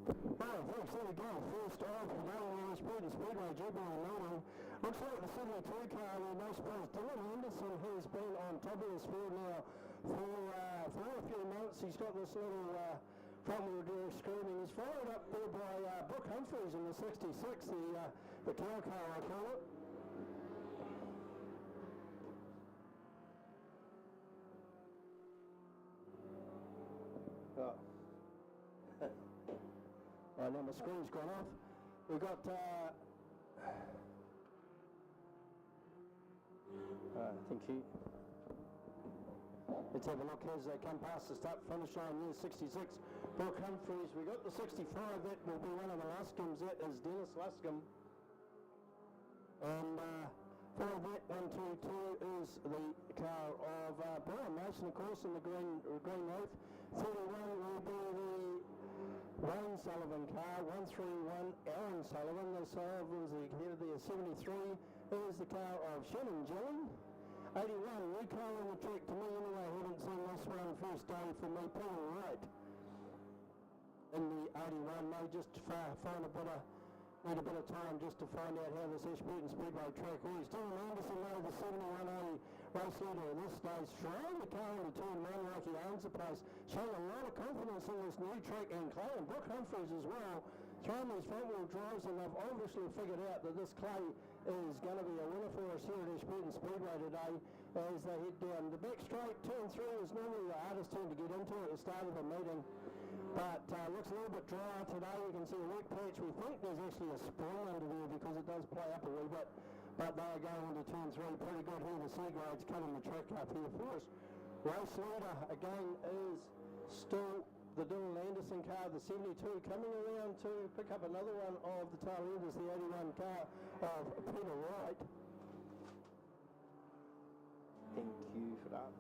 Oh, thanks. There we go. First off, Ashburton Speedway, Jubilee meeting. Looks like the 72 car, no surprise, Dylan Anderson has been on top of this field now for a few months. He's got this little front wheel drive screaming. He's followed up there by Brooke Humphreys in the 66, the cow car, I call it. Oh, now my screen's gone off. We've got, thank you. Let's have a look as they come past the start finish line. Here's 66, Brooke Humphreys. We've got the 65, that will be one of the Luscombe's. That is Dennis Luscombe. And for that 122 is the car of Brian Mason, of course, in the green roof. 31 will be the Wayne Sullivan car. 131 Aaron Sullivan. The Sullivans are ahead of the 73 is the car of Shannon Gillen. 81, new car on the track to me anyway. I haven't seen this one first day for me. Paul Wright in the 81. May just find need a bit of time just to find out how this Ashburton Speedway track is. Dylan Anderson now the 71A race leader at this stage. Trying the car into turn one like he owns the place. Showing a lot of confidence in this new track, and Clay and Brooke Humphreys as well. Throwing these front wheel drives, and they've obviously figured out that this Clay is going to be a winner for us here at Ashburton Speedway today as they head down. The back straight, turn 3 is normally the hardest turn to get into at the start of the meeting. But looks a little bit drier today. You can see a wet patch. We think there's actually a spring under there because it does play up a wee bit. But they're going into turn 3 pretty good here. The C-grade's cutting the track up here for us. Race leader again is still the Dylan Anderson car, the 72, coming around to pick up another one of the tail enders, the 81 car of Peter Wright. Thank you for that.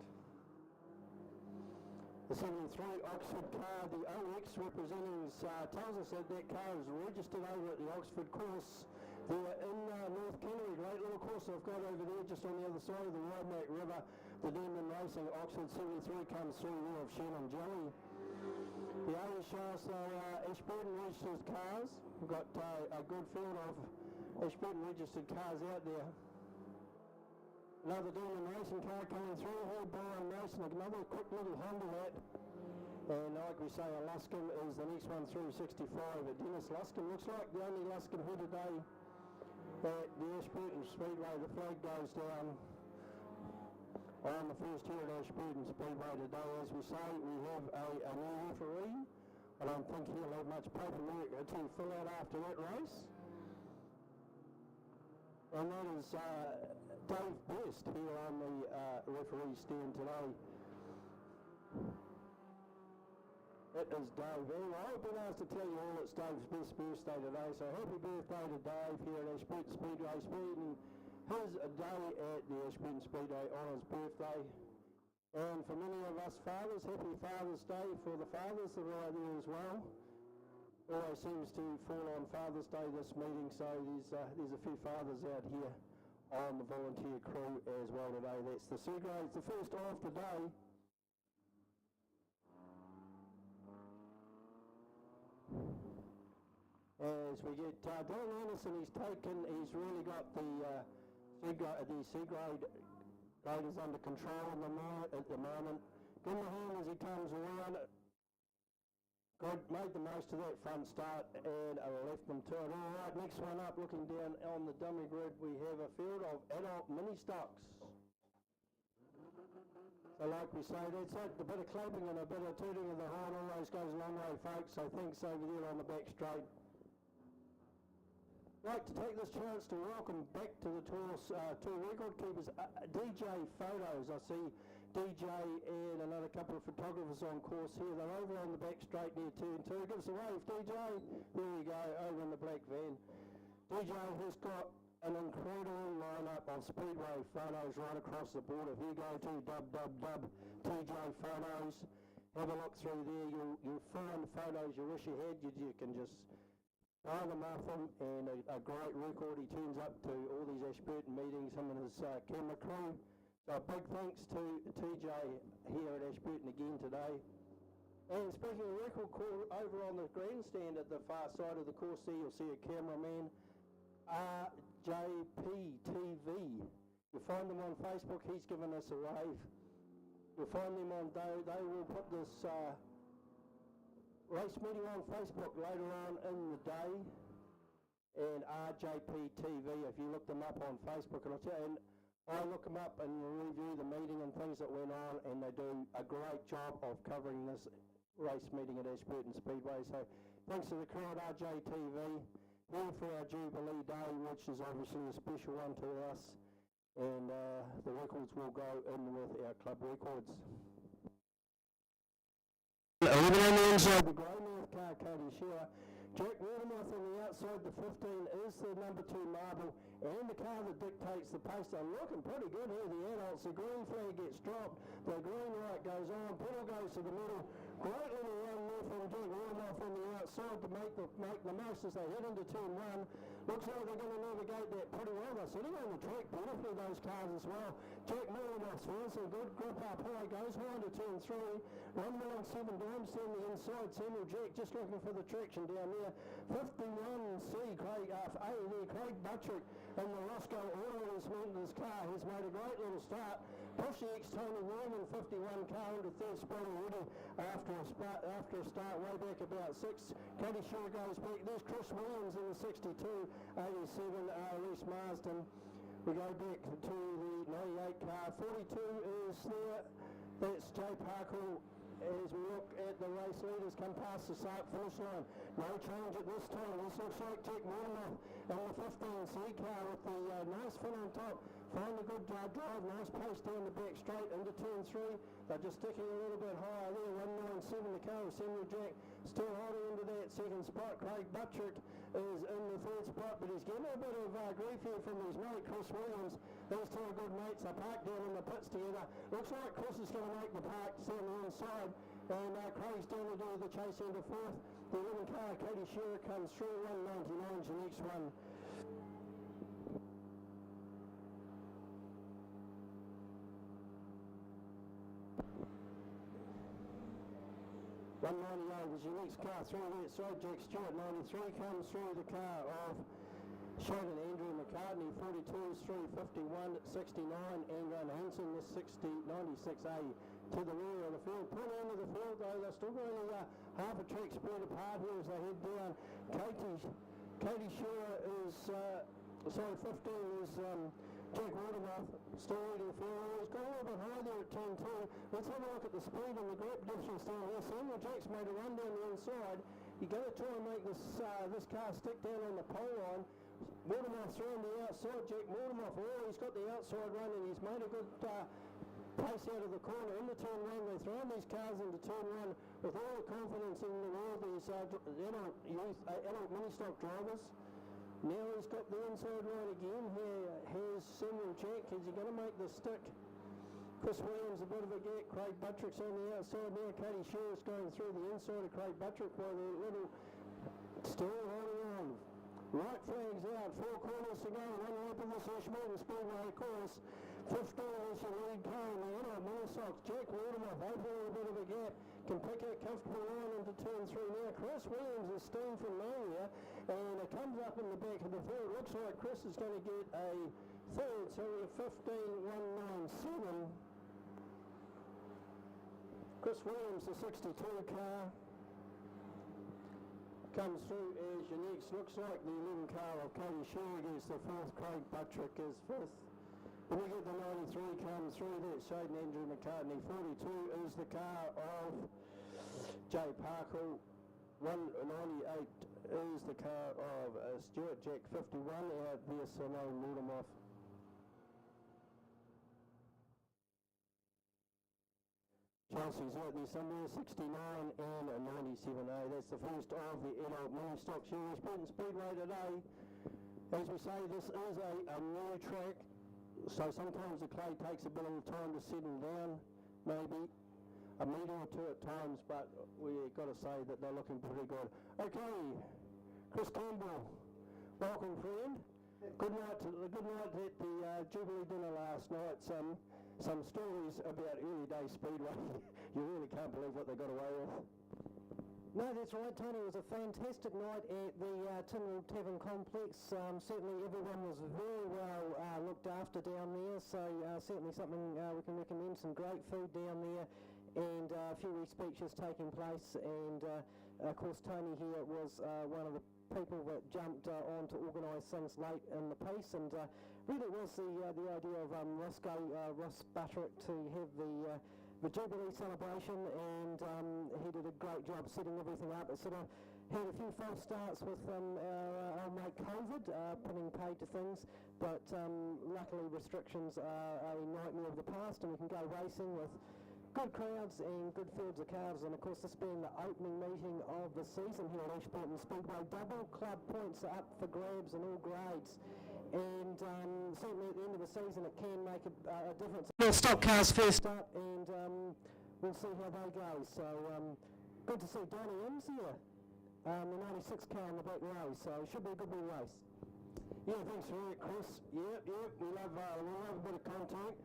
The 73 Oxford car, the OX representing tells us that that car is registered over at the Oxford course. They're in North Canterbury, great little course they've got over there just on the other side of the Roadmac River. The Demon Racing Oxford 73 comes through there of Shannon Jelly. The others show us Ashburton registered cars. We've got a good field of Ashburton registered cars out there. Another Demon Racing car coming through here, Brian Mason, another quick little Honda that. And like we say, a Luscombe is the next one through 65. But Dennis Luscombe looks like the only Luscombe here today at the Ashburton Speedway. The flag goes down on the first here at Ashburton Speedway today. As we say, we have a new referee. I don't think he'll have much paperwork to fill out after that race. And that is Dave Best here on the referee stand today. That is Dave. Anyway, I've been asked to tell you all it's Dave's best birthday today, so happy birthday to Dave here at Ashburton Speedway, speeding his day at the Ashburton Speedway on his birthday. And for many of us fathers, happy Father's Day for the fathers that are out there as well. Always seems to fall on Father's Day this meeting, so there's a few fathers out here on the volunteer crew as well today. That's the C-grade, the first of the day. As we get Dylan Anderson, he's really got the C-grade graders under control at the moment. Give him a hand as he comes around. God made the most of that front start and left them to it. All right, next one up, looking down on the dummy grid, we have a field of adult mini stocks. So like we say, that's it, a bit of clapping and a bit of tooting of the horn always goes a long way, folks, so thanks over there on the back straight. I'd like to take this chance to welcome back to the tour record keepers, DJ Photos. I see DJ and another couple of photographers on course here. They're over on the back straight near turn 2. Give us a wave, DJ. There you go, over in the black van. DJ has got an incredible lineup of Speedway photos right across the border. Here you go to TJ Photos. Have a look through there. You'll find photos you wish you had. You can just buy them off him, and a great record. He turns up to all these Ashburton meetings, him and his camera crew. So big thanks to TJ here at Ashburton again today. And speaking of record call, over on the grandstand at the far side of the course there, you'll see a cameraman, RJPTV. You'll find them on Facebook. He's given us a wave. You'll find them on, they will put this race meeting on Facebook later on in the day. And RJPTV, if you look them up on Facebook, and I look them up and review the meeting and things that went on, and they do a great job of covering this race meeting at Ashburton Speedway. So thanks to the crew at RJTV, here for our Jubilee Day, which is obviously a special one to us, and the records will go in with our club records. 11 on the inside, the Greymouth car, Cody Shearer. Jack Watermouth on the outside, the 15 is the number 2 Marble, and the car that dictates the pace. They're looking pretty good here, the adults. The green flag gets dropped, the green light goes on, pedal goes to the middle. Great little run there from Jack Watermouth on the outside to make the most as they head into turn 1. Looks like they're going to navigate that pretty well. They're sitting on the track beautifully, those cars as well. Jack Watermouth's feels a good grip up high, goes high into turn 3. 117 Dimes down the inside. Samuel Jack just looking for the traction down there. 51C, Craig Buttrick and the Roscoe Auto his car has made a great little start. Push the ex-Tony Norman 51 car into third spot already after a start way back about 6. Cody Shearer goes back. There's Chris Williams in the 62, 87 Reese Marsden. We go back to the 98 car. 42 is there. That's Jay Parkle. As we look at the race leaders come past the start finish line. No change at this time. This looks like Jack Watermouth and the 15C car with the nice fin on top. Find a good drive, nice pace down the back straight into turn 3. They're just sticking a little bit higher there. 197 the car with Samuel Jack still holding into that second spot. Craig Buttrick is in the third spot, but he's getting a bit of grief here from his mate Chris Williams. These two are good mates. They parked down in the pits together. Looks like Chris is going to make the park down the inside, and Craig's down to do the chase into fourth. The 11 car, Cody Shearer, comes through. 199 is the next one. 198 is your next car through that side. Jack Stewart. 93 comes through the car of Sheldon Andrew McCartney. 42 is through. 51, 69 Angron Hansen. The 96A to the rear of the field. Pull into the field though. They're still going half a track spread apart here as they head down. Katie Shearer is 15 is Jack Watermouth still leading the field. He's gone a little bit high there at turn 2. Let's have a look at the speed and the grip difference down here. Samuel Jack's made a run down the inside. You're going to try and make this car stick down on the pole line. Watermouth's around the outside. Jack Watermouth, he's got the outside run and he's made a good pace out of the corner. Into turn 1, they're throwing these cars into turn 1 with all the confidence in the world. These adult mini-stock drivers. Now he's got the inside line again. Here has Samuel Jack. Is he going to make the stick? Chris Williams a bit of a gap. Craig Buttrick's on the outside now. Katie Shearer's going through the inside of Craig Buttrick while they're little still holding on. Right flags out. 4 corners to go. One lap of this Ashburton Speedway course. 15 is your lead car in the adult mini-stocks. Jack Watermouth opening a bit of a gap. Can pick a comfortable line into turn 3 now. Chris Williams is steam from nowhere, and it comes up in the back of the field. Looks like Chris is going to get a third, so we have 15.197. Chris Williams, the 62 car, comes through as your next. Looks like the 11 car of Cody Shearer is the fourth. Craig Buttrick is fifth. When we get the 93 comes through, that's Shaden Andrew McCartney. 42 is the car of Jay Parkle. 198 is the car of Stuart Jack. 51 out there, Simone Watermouth. Chelsea's out there somewhere, 69 and a 97A. That's the first of the adult mini-stock series. Ashburton Speedway today. As we say, this is a new track. So sometimes the clay takes a bit of time to settle down, maybe a metre or two at times, but we've got to say that they're looking pretty good. Okay, Chris Campbell, welcome friend. Good night at the Jubilee dinner last night. Some stories about early day speedway. You really can't believe what they got away with. No, that's right, Tony. It was a fantastic night at the Tinwell Tavern Complex. Certainly everyone was very well looked after down there, so certainly something we can recommend. Some great food down there, and a few speeches taking place, and of course Tony here was one of the people that jumped on to organise things late in the piece, and really was the idea of Ross Butterick to have the Jubilee celebration, and he did a great job setting everything up. It sort of had a few false starts with our mate COVID putting paid to things, but luckily restrictions are a nightmare of the past, and we can go racing with good crowds and good fields of calves. And of course, this being the opening meeting of the season here at Ashburton Speedway, double club points are up for grabs in all grades, and certainly at the end of the season it can make a difference. The stock cars first up, and we'll see how they go. So good to see Donnie Imms here, the 96 car in the back row, so it should be a good big race. Yeah, thanks for that, Chris. Yeah, we love a bit of contact.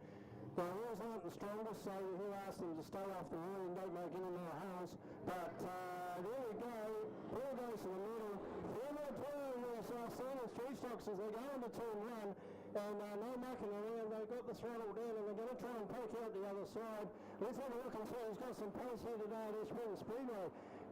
The wheels aren't the strongest, so he asked them to stay off the wheel and don't make any more holes. But there we go. Four goes to the middle. Four more playing these Saloons three stocks as they go into turn one. And no mucking around. They've got the throttle down and they're going to try and poke out the other side. Let's have a look and see who's got some pace here today at Ashburton Speedway.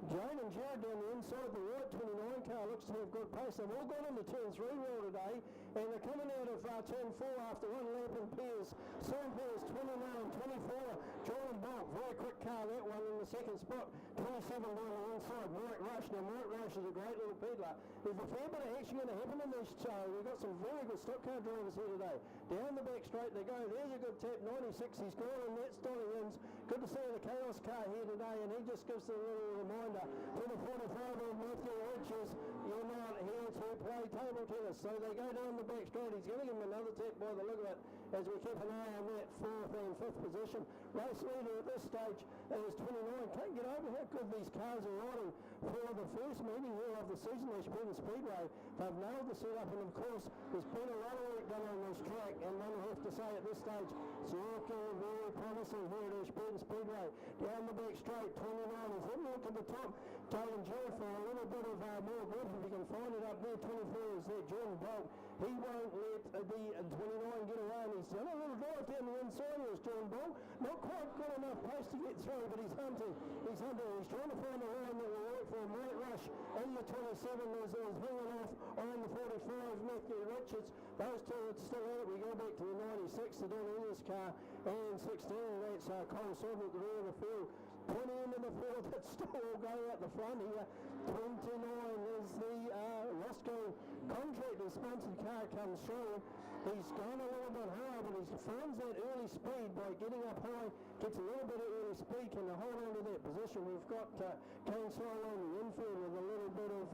Jane and Jared down the inside, the white 29 car looks to have good pace. They've all gone into turn 3 wheel today, and they're coming out of turn 4 after one lap in pairs. Same pairs, 29, 24. Jordan Bolt, very quick car, that one in the second spot. 27 down the inside, Mike Rush. Now Mike Rush is a great little peddler. There's a fair bit of action going to happen in this show. We've got some very good stock car drivers here today. Down the back straight they go. There's a good tap, 96. He's gone, and that's Donnie Imms. Good to see the Chaos car here today, and he just gives a little reminder to the 45 of Matthew Richards, you're not here to play table tennis. So they go down the back straight. He's going to give him another tap by the look of it, as we keep an eye on that 4th and 5th position. Race leader at this stage is 29. Can't get over how good these cars are riding for the first meeting here of the season at Ashburton Speedway. They've nailed the setup, and of course there's been a lot of work done on this track, and one will have to say at this stage it's looking very promising here at Ashburton Speedway. Down the back straight, 29 is heading up to the top. Jalen Jared for a little bit of more grip if he can find it up there. 24 is there, Jordan Bolt. He won't let the 29 get away, and he's done a little drive down the inside. Here's Jordan Bolt. Not quite good enough pace to get through, but he's hunting. He's trying to find a line that will work for him. Mike Rush and the 27 is hanging off on the 45, Matthew Richards. Those two are still out. We go back to the 96, the Donnie's car, and 16, that's Cole Silver at the rear of the field. 20 into the field, that still will go out the front here. 29 is the Roscoe contractor sponsored car comes through. He's gone a little bit high, but he finds that early speed by getting up high, gets a little bit of early speed, can hold on to that position. We've got Kane Solo on the infield with a little bit of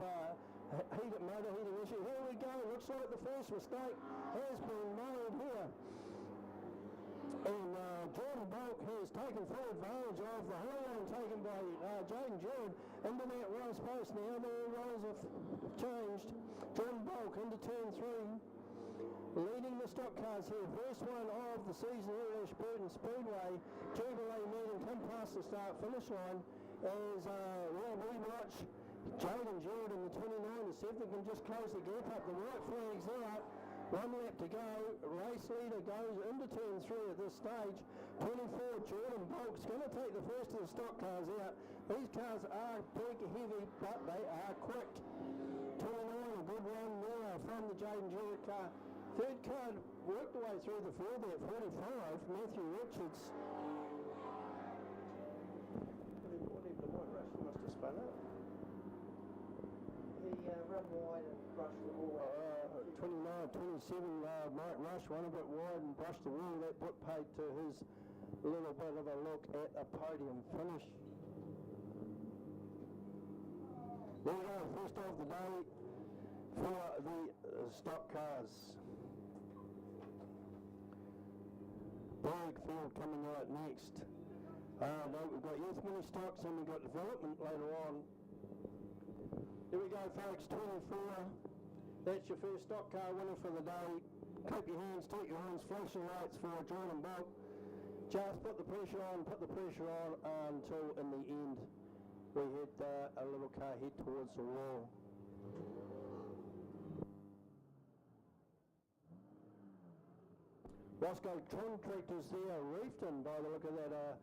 motor heating issue. Here we go, looks like the first mistake has been made here. And Jordan Bolt has taken full advantage of the high line taken by Jaden Jared into that race post. Now the roles have changed. Jordan Bolt into turn 3, leading the stock cars here. First one of the season here at Ashburton Speedway. Jubilee meeting come past the start-finish line as we watch Jaden Jared in the 29 to see if they can just close the gap up. The white flag's out. 1 lap to go. Race leader goes into turn 3 at this stage. 24, Jordan Bolt's going to take the first of the stock cars out. These cars are big, heavy, but they are quick. 29, a good one there from the Jaden Jared car. Third car worked the way through the field there at 45, Matthew Richards. What did the White Rush must have spun up? He run wide and brushed the wall. 29, 27, Mike Rush went a bit wide and brushed the wall. That put paid to his little bit of a look at a podium finish. There we go, first of the day for the stock cars. Big field coming out next. We've got youth mini stocks and we've got development later on. Here we go folks, 24. That's your first stock car winner for the day. Keep your hands, take your hands, flashing lights for Jordan Bolt. Just put the pressure on until in the end. we had a little car head towards the wall. Roscoe Contractors there, Reefton, by the look of that,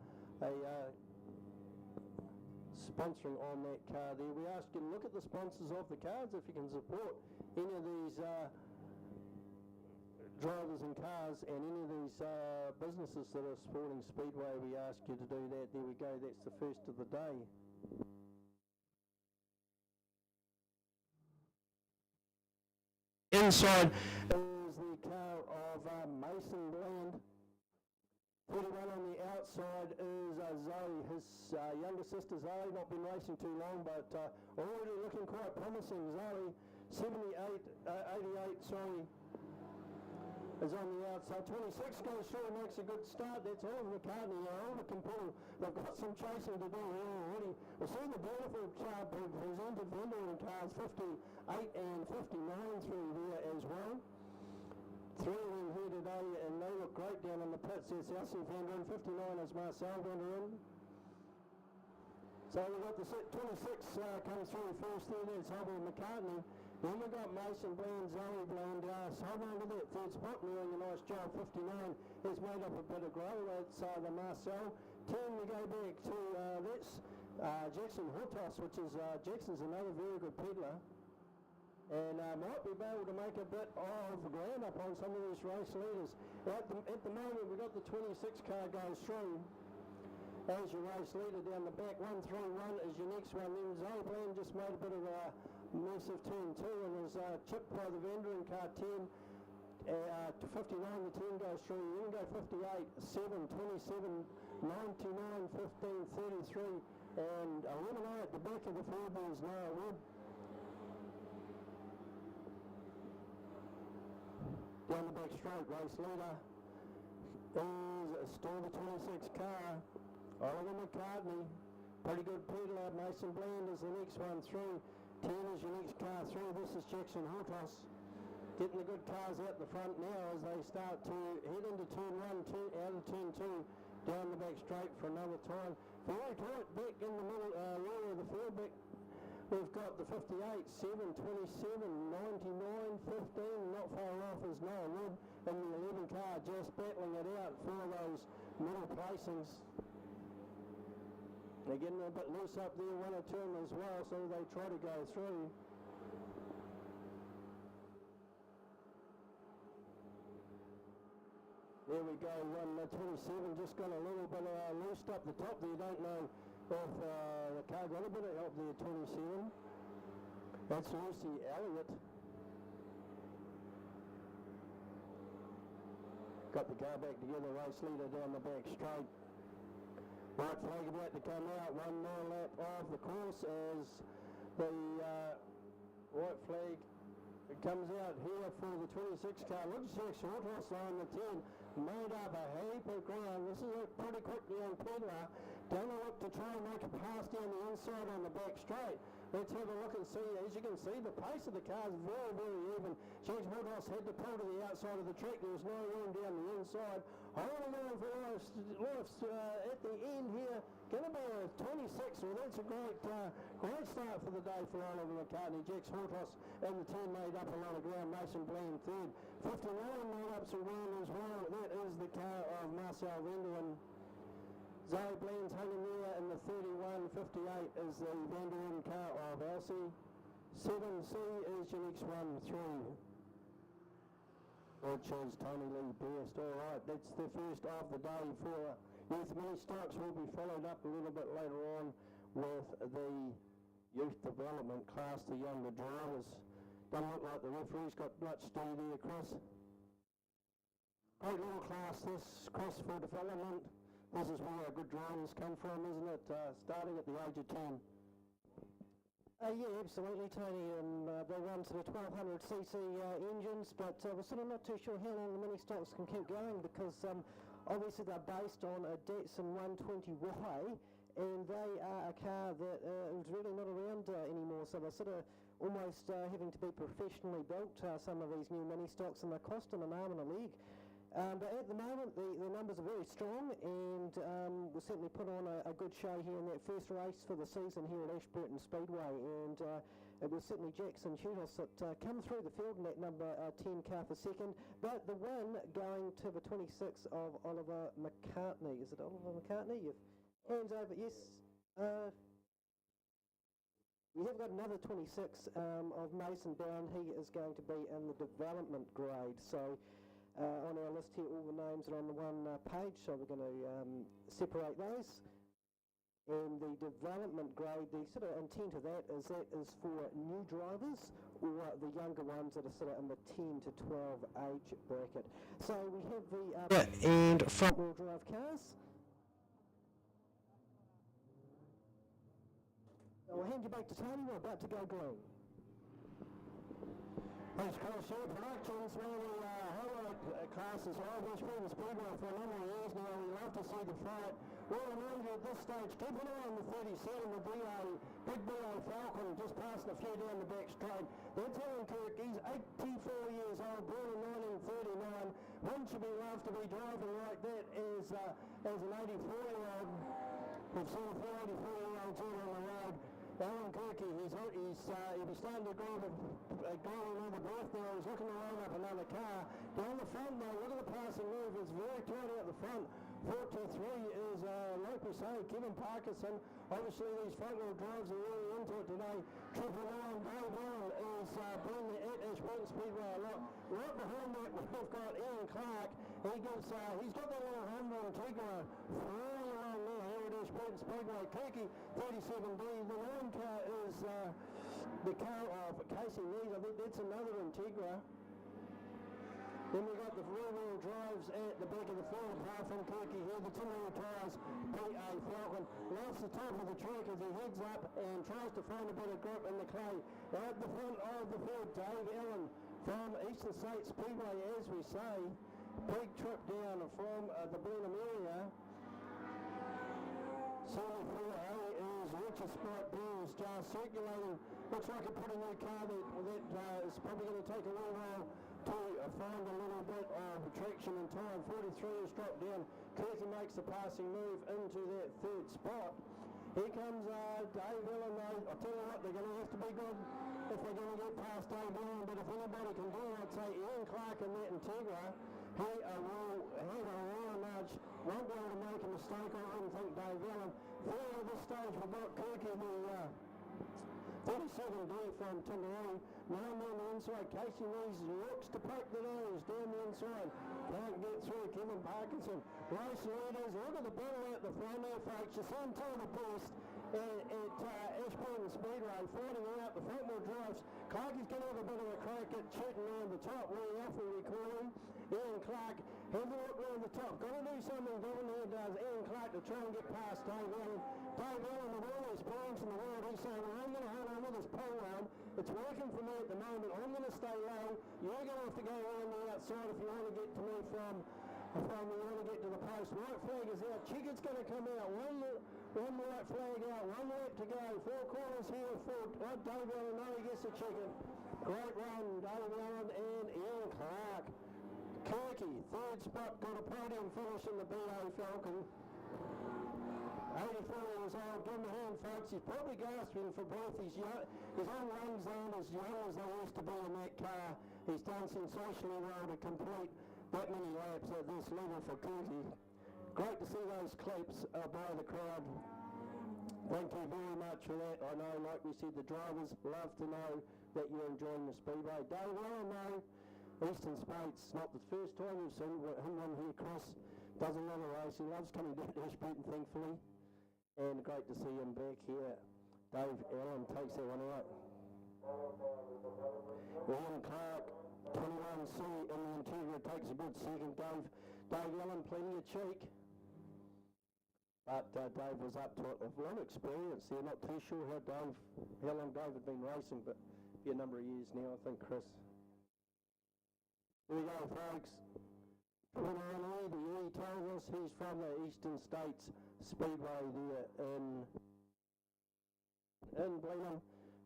sponsoring on that car there. We ask you to look at the sponsors of the cars if you can support any of these drivers and cars and any of these businesses that are supporting Speedway. We ask you to do that. There we go, that's the first of the day. Inside is the car of Mason Bland. 31 on the outside is Zoe, his younger sister Zoe, not been racing too long, but already looking quite promising. Zoe, 88, is on the outside. 26 goes through and makes a good start. That's Oliver McCartney. Oliver can pull. They've got some chasing to do here already. We've seen the beautiful chart presented vendor cars 58 and 59 through there as well. Three of them here today, and they look great down in the pits. There's Elsie Vander in, 59 is Marcel Vander in. So we've got the 26 comes through first there, that's Oliver McCartney. Then we've got Mason Bland, Zoe Bland, hold on to that third spot, doing a nice job. 59 is made up a bit of grey, that's the Marcel. 10 we go back to that's Jackson Hortos, which is Jackson's another very good peddler. And might be able to make a bit of ground up on some of these race leaders. At the moment we've got the 26 car goes through as your race leader down the back. 131 is your next one. Then Zoe Bland just made a bit of a massive turn 2 and was chipped by the vendor in car 10. To 59 the 10 goes through. You can go 58, 7, 27, 99, 15, 33 and 11 at the back of the four balls now. Down the back straight, race leader is still the 26 car, Oliver McCartney, pretty good peddler. Mason Bland is the next one through. 10 is your next car through. This is Jackson Hortos. Getting the good cars out the front now as they start to head into turn 1, out of turn 2, down the back straight for another time. Very tight back in the middle, rear of the field back. We've got the 58, 7, 27, 99, 15, not far off is Noah Wood, and the 11 car just battling it out for those middle placings. They're getting a bit loose up there, one or two as well, so they try to go through. There we go, 27 just got a little bit loosed up the top there, don't know if the car got a bit of help there, 27. That's Lucy Elliott. Got the car back together, race leader down the back straight. White flag about to come out, one more lap of the course as the white flag comes out here for the 26 car. Looks like Shorthouse line the 10 made up a heap of ground. This is a pretty quick young peddler. Don't look to try and make a pass down the inside on the back straight. Let's have a look and see. As you can see, the pace of the car is very, very even. James Woodhouse had to pull to the outside of the track. There was no room down the inside. Holding on for lifts at the end here. Going to be a 26. Well, that's a great start for the day for Oliver McCartney. Jax Hortos and the 10 made up a lot of ground. Mason Bland third. 59 made up some ground as well. That is the car of Marcel Vanderwyn. Zoe Bland's hanging there in the 31, 58 is the Vanderwyn car of Elsie. 7C is your next one through. Which is Tony Lee Best. Alright, that's the first of the day for youth mini stocks. Will be followed up a little bit later on with the youth development class, the younger drivers. Doesn't look like the referee's got much to do there, Chris. Great little class this, Chris, for development. This is where our good drivers come from, isn't it? Starting at the age of 10. Yeah, absolutely, Tony. And they run to the 1200cc engines, but we're sort of not too sure how long the mini stocks can keep going because obviously they're based on a Datsun 120Y, and they are a car that is really not around anymore. So they're sort of almost having to be professionally built, some of these new mini stocks, and they're costing an arm and a leg. But at the moment, the numbers are very strong, and we'll certainly put on a good show here in that first race for the season here at Ashburton Speedway. And it was certainly Jackson Hudos that come through the field in that number 10 car for second. But the win going to the 26 of Oliver McCartney. Is it Oliver McCartney? Hands over, yes. We have got another 26 of Mason Brown. He is going to be in the development grade. So on our list here, all the names are on the one page, so we're going to separate those. And the development grade, the sort of intent of that is for new drivers or the younger ones that are sort of in the 10 to 12 age bracket. So we have the and front wheel drive cars. I'll hand you back to Tony. We're about to go green. Thanks, Chris. Your productions, one of the highlight classes of Ashburton Speedway for a number of years now. We love to see the fight. We'll remind you at this stage, keep an eye on the 37, the Big BA Falcon, just passing a few down the back straight. That's Alan Kirk. He's 84 years old, born in 1939. Wouldn't you be loved to be driving like that as an 84-year-old? We've seen a few 84-year-olds out on the road. Alan Kirky, he's starting to grow another breath now. He's looking to line up another car. Down the front now, look at the passing move. It's very tight out the front. 43 is, like we say, Kevin Parkinson. Obviously, these front wheel drives are really into it today. 999 Dave Allen is bringing the Ashburton Speedway a lot. Right behind that, we've got Ian Clark. He's got that little Honda Integra flying along there here at Ashburton Speedway. Kirky, 37B. The line car is the car of Casey Nees. I think that's another Integra. Then we've got the rear-wheel drives at the back of the field, apart from Kirky here. The two-wheel tyres, PA Falcon. Lifts the top of the track as he heads up and tries to find a bit of grip in the clay. At the front of the field, Dave Allen from Eastern State Speedway, as we say. Big trip down from the Blenheim area. 74A is Richard Spot Bills just circulating. Looks like a pretty new car that is probably going to take a little while to find a little bit of traction and time. 43 is dropped down. Kirky makes the passing move into that third spot. Here comes Dave Allen. I'll tell you what, they're going to have to be good if they're going to get past Dave Allen. But if anybody can do it, I'd say Ian Clark in that Integra. He will have a real nudge. Won't be able to make a mistake. I wouldn't think Dave Allen. There at this stage, we've got Kirky, the 37D from Timaru. Now on the inside, Casey Nees looks to poke the nose down the inside. Can't get through. Kevin Parkinson. Race leaders. Look at the battle at the front there, folks. You see them two of the best at Ashburton Speedway, fighting out the front wheel drives. Clarky's going to have a bit of a crack at shooting around the top. Really awful, we call him. Ian Clark, have a look around the top. Got to do something down there, does Ian Clark, to try and get past Dave Allen. Dave Allen, with all the experience in the world, he's saying, well, I'm going to hold on with this pole arm. It's working for me at the moment. I'm going to stay low. You're going to have to go around the outside if you want to get to me from you want to get to the post. White flag is out. Chicken's going to come out. One white flag out. 1 lap to go. 4 corners here for Dave Allen. No, he gets the chicken. Great run, Dave Allen and Ian Clark. Kirky, third spot, got a podium finish in the BA Falcon. 84 years old, give him a hand, folks. He's probably gasping for breath. His own lungs aren't as young as they used to be in that car. He's done sensationally well to complete that many laps at this level for Kirky. Great to see those claps by the crowd. Thank you very much for that. I know, like we said, the drivers love to know that you're enjoying the Speedway. Dave Allen, though, Eastern States, not the first time we've seen him on here. Chris does a lot of racing, loves coming down to Ashburton, thankfully. And great to see him back here. Dave Allen takes that one out. Ian Clark, 21C in the Integra, takes a good second. Dave Allen, plenty of cheek. But Dave was up to it. A lot of experience there. Not too sure how long Dave had been racing, but be a number of years now, I think, Chris. Here we go, folks. The E tells us he's from the Eastern States Speedway there in Blenheim.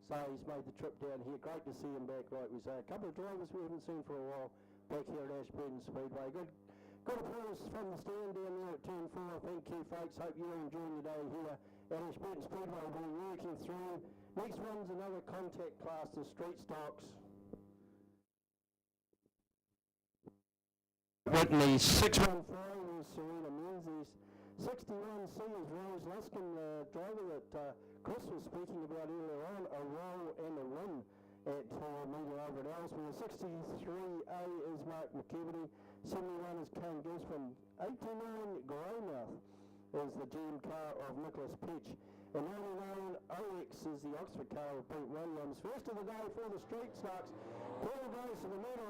So he's made the trip down here. Great to see him back, like we say. A couple of drivers we haven't seen for a while back here at Ashburton Speedway. Good applause from the stand down there at turn 4. Thank you, folks. Hope you're enjoying the day here at Ashburton Speedway. We're working through. Next one's another contact class, the street stocks. Whitney 615 is Serena Menzies. 61C is Rose Luskin, the driver that Chris was speaking about earlier on, a roll and a win at media over at Ellsworth. 63A is Mark McKevity. 71 is Kane Gisborne. 89 Greymouth is the GM car of Nicholas Pitch. And 99 OX is the Oxford car of Pete Williams. First of the day for the street stocks. Paul goes to the middle.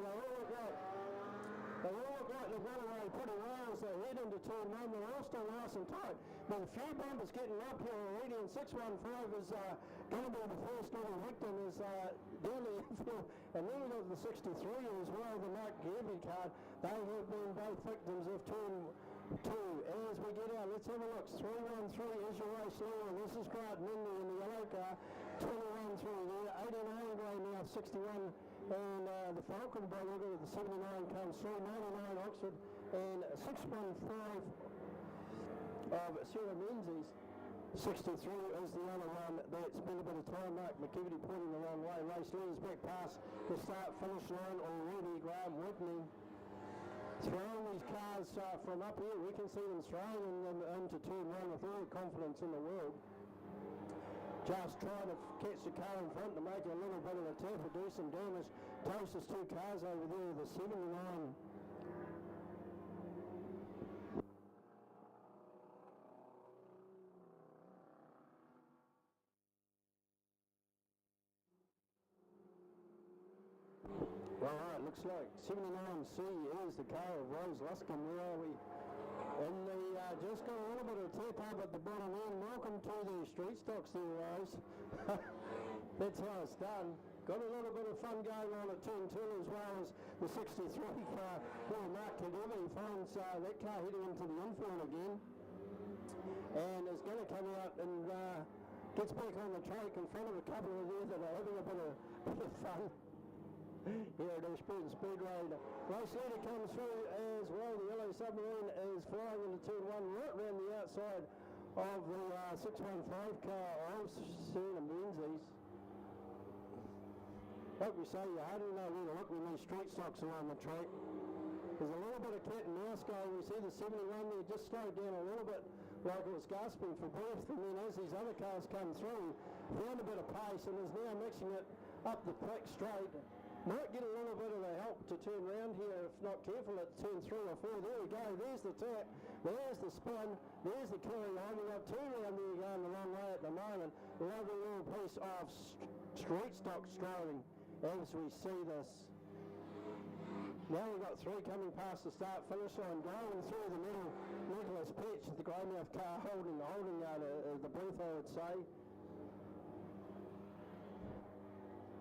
They all look like they've run away pretty well as they head into turn 1. They're all still nice and tight. But a few bumpers getting up here already, and 615 is going to be the first little victim is down the infield. And then we've got the 63 as well, the Mark Gerby card. They have been both victims of turn 2. As we get out, let's have a look. 313 is your race leader. This is Grant Mindy in the yellow car. 21 through there. 89 Grey now, 61. And the Falcon Bulldog with the 79 comes through. 99 Oxford and 615 of Sarah Menzies. 63 is the other one that spent a bit of time. Mark McKevity pointing the wrong way. Race leaders back past the start finish line already. Graham Whitney throwing these cars from up here. We can see them throwing them into turn 1 with all the confidence in the world. Just trying to catch the car in front to make a little bit of a tap or do some damage. Closest two cars over there, the 79. Alright, looks like 79C is the car of Rose Luskin. Where are we? And they just got a little bit of tap up at the bottom end. Welcome to the street stocks there, Rose. That's how it's done. Got a little bit of fun going on at turn 2 as well as the 63 car. Well, Mark Kademi finds that car heading into the infield again. And is going to come out and gets back on the track in front of a couple of there that are having a bit of fun. Here at Ashburton Speedway. Race leader comes through as well. The yellow submarine is flying into turn 1 right around the outside of the 615 car of Serena Menzies. Like we say, you hardly know where to look when these street stocks are on the track. There's a little bit of cat and mouse going. We see the 71 there just slowed down a little bit like it was gasping for breath, and then as these other cars come through, found a bit of pace and is now mixing it up the track straight. Might get a little bit of a help to turn around here if not careful at turn 3 or 4. There we go, there's the tap, there's the spin, there's the carry holding up 2 round there going the long way at the moment. Lovely little piece of street stock strolling as we see this. Now we've got 3 coming past the start finish line, going through the middle. Nicholas Pitch, the Greymouth car holding the breath, I would say.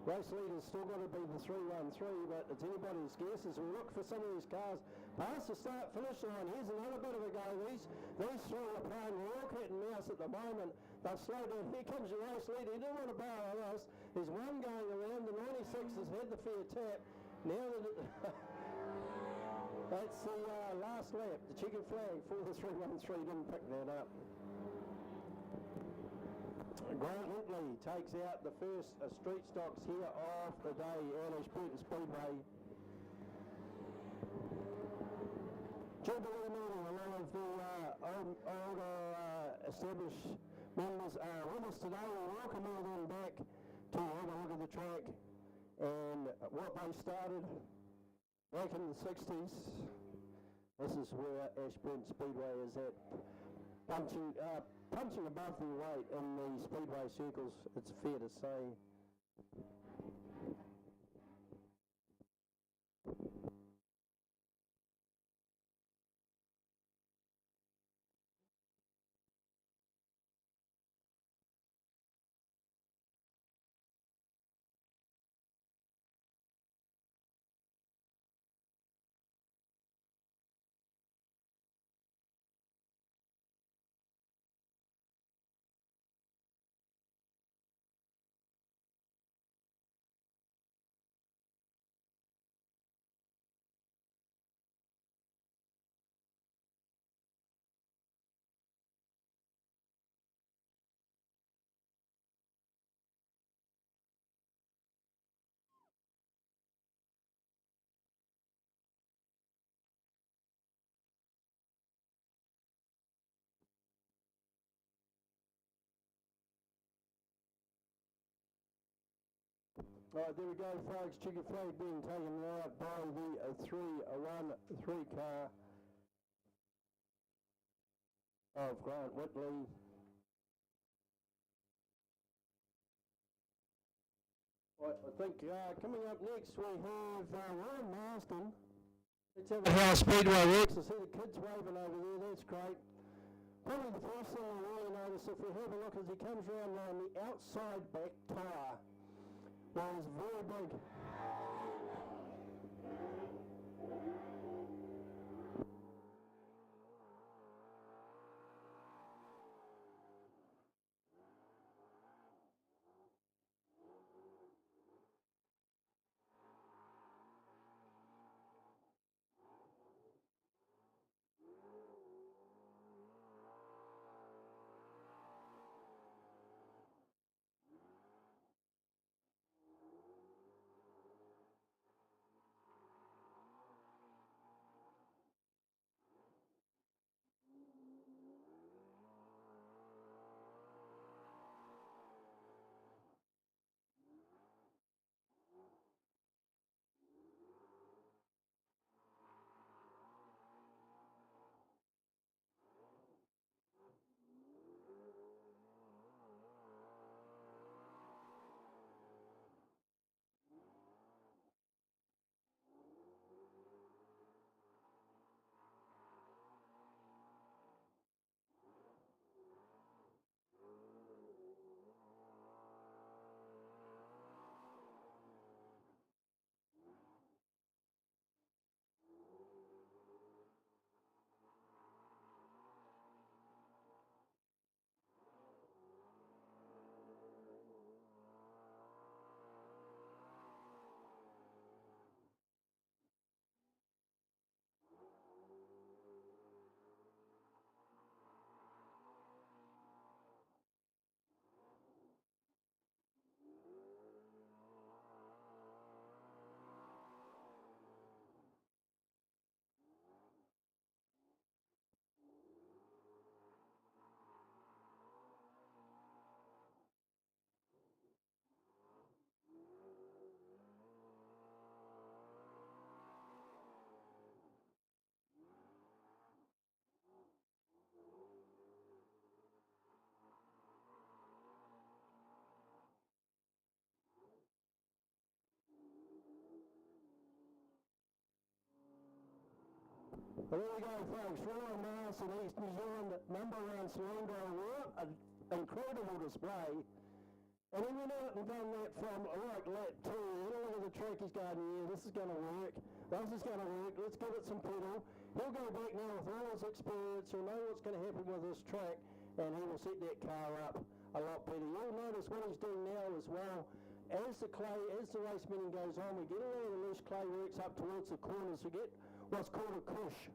Race leader's still got to be the 313, but it's anybody's guess as we look for some of these cars past the start finish line. Here's another bit of a go. These 3 are playing real cat and mouse at the moment. They'll slow down. Here comes your race leader. He didn't want to borrow us. There's one going around. The 96 has had the fair tap. Now that that's the last lap. The chicken flag for the 313 didn't pick that up. Grant Whitley takes out the first street stocks here of the day at Ashburton Speedway. Jubilee meeting, a lot of the older established members are with us today. We welcome all them back to have a look at the track and what they started back in the 60s. This is where Ashburton Speedway is at. Punching above the weight in the speedway circles, it's fair to say. Alright, there we go folks, checkered flag being taken out by the 313 car of Grant Whitley. Right, I think coming up next we have Ryan Marston. Let's have a how speedway works. I see the kids waving over there, that's great. Probably the first thing I really notice if we have a look as he comes round on the outside back tyre. Well, it's very big. Well, there we go, folks. Ryan Marston, East New Zealand, #1 Saloon driver. An incredible display. And he went out and done that from like lap 2. And look at the track he's going, yeah, this is going to work. This is going to work. Let's give it some pedal. He'll go back now with all his experience. He'll know what's going to happen with this track. And he will set that car up a lot better. You'll notice what he's doing now as well. As the race meeting goes on, we get a lot of the loose clay works up towards the corners. We get what's called a cush.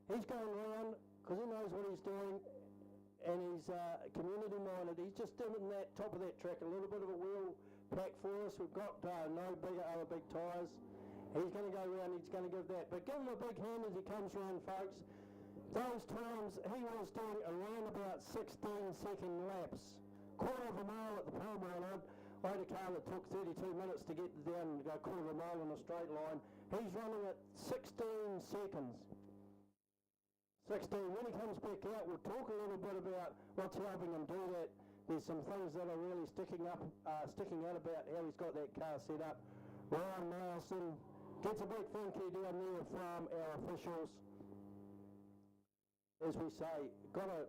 He's going round because he knows what he's doing and he's community minded. He's just doing that top of that track, a little bit of a wheel pack for us. We've got no other big tyres. He's going to go round, he's going to give that. But give him a big hand as he comes round, folks. Those times he was doing around about 16-second laps. Quarter of a mile at the Palmer. I had a car that took 32 minutes to get down and go quarter of a mile in a straight line. He's running at 16 seconds. 16. When he comes back out, we'll talk a little bit about what's helping him do that. There's some things that are really sticking out about how he's got that car set up. Ryan Marston gets a big thank you down there from our officials. As we say, got a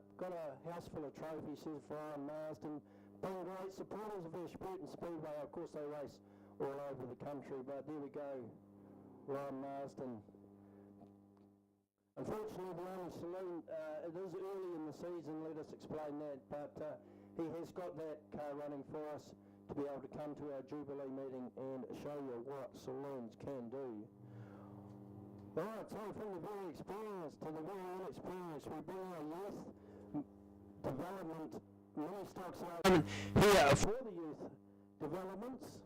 house full of trophies, says Ryan Marston. Being great supporters of Ashburton Speedway. Of course they race all over the country, but there we go, Ryan Marston. Unfortunately, the only saloon, it is early in the season, let us explain that, but he has got that car running for us to be able to come to our Jubilee meeting and show you what saloons can do. Alright, so from the very experienced to the very inexperienced, we bring our youth development mini stocks out here for the youth developments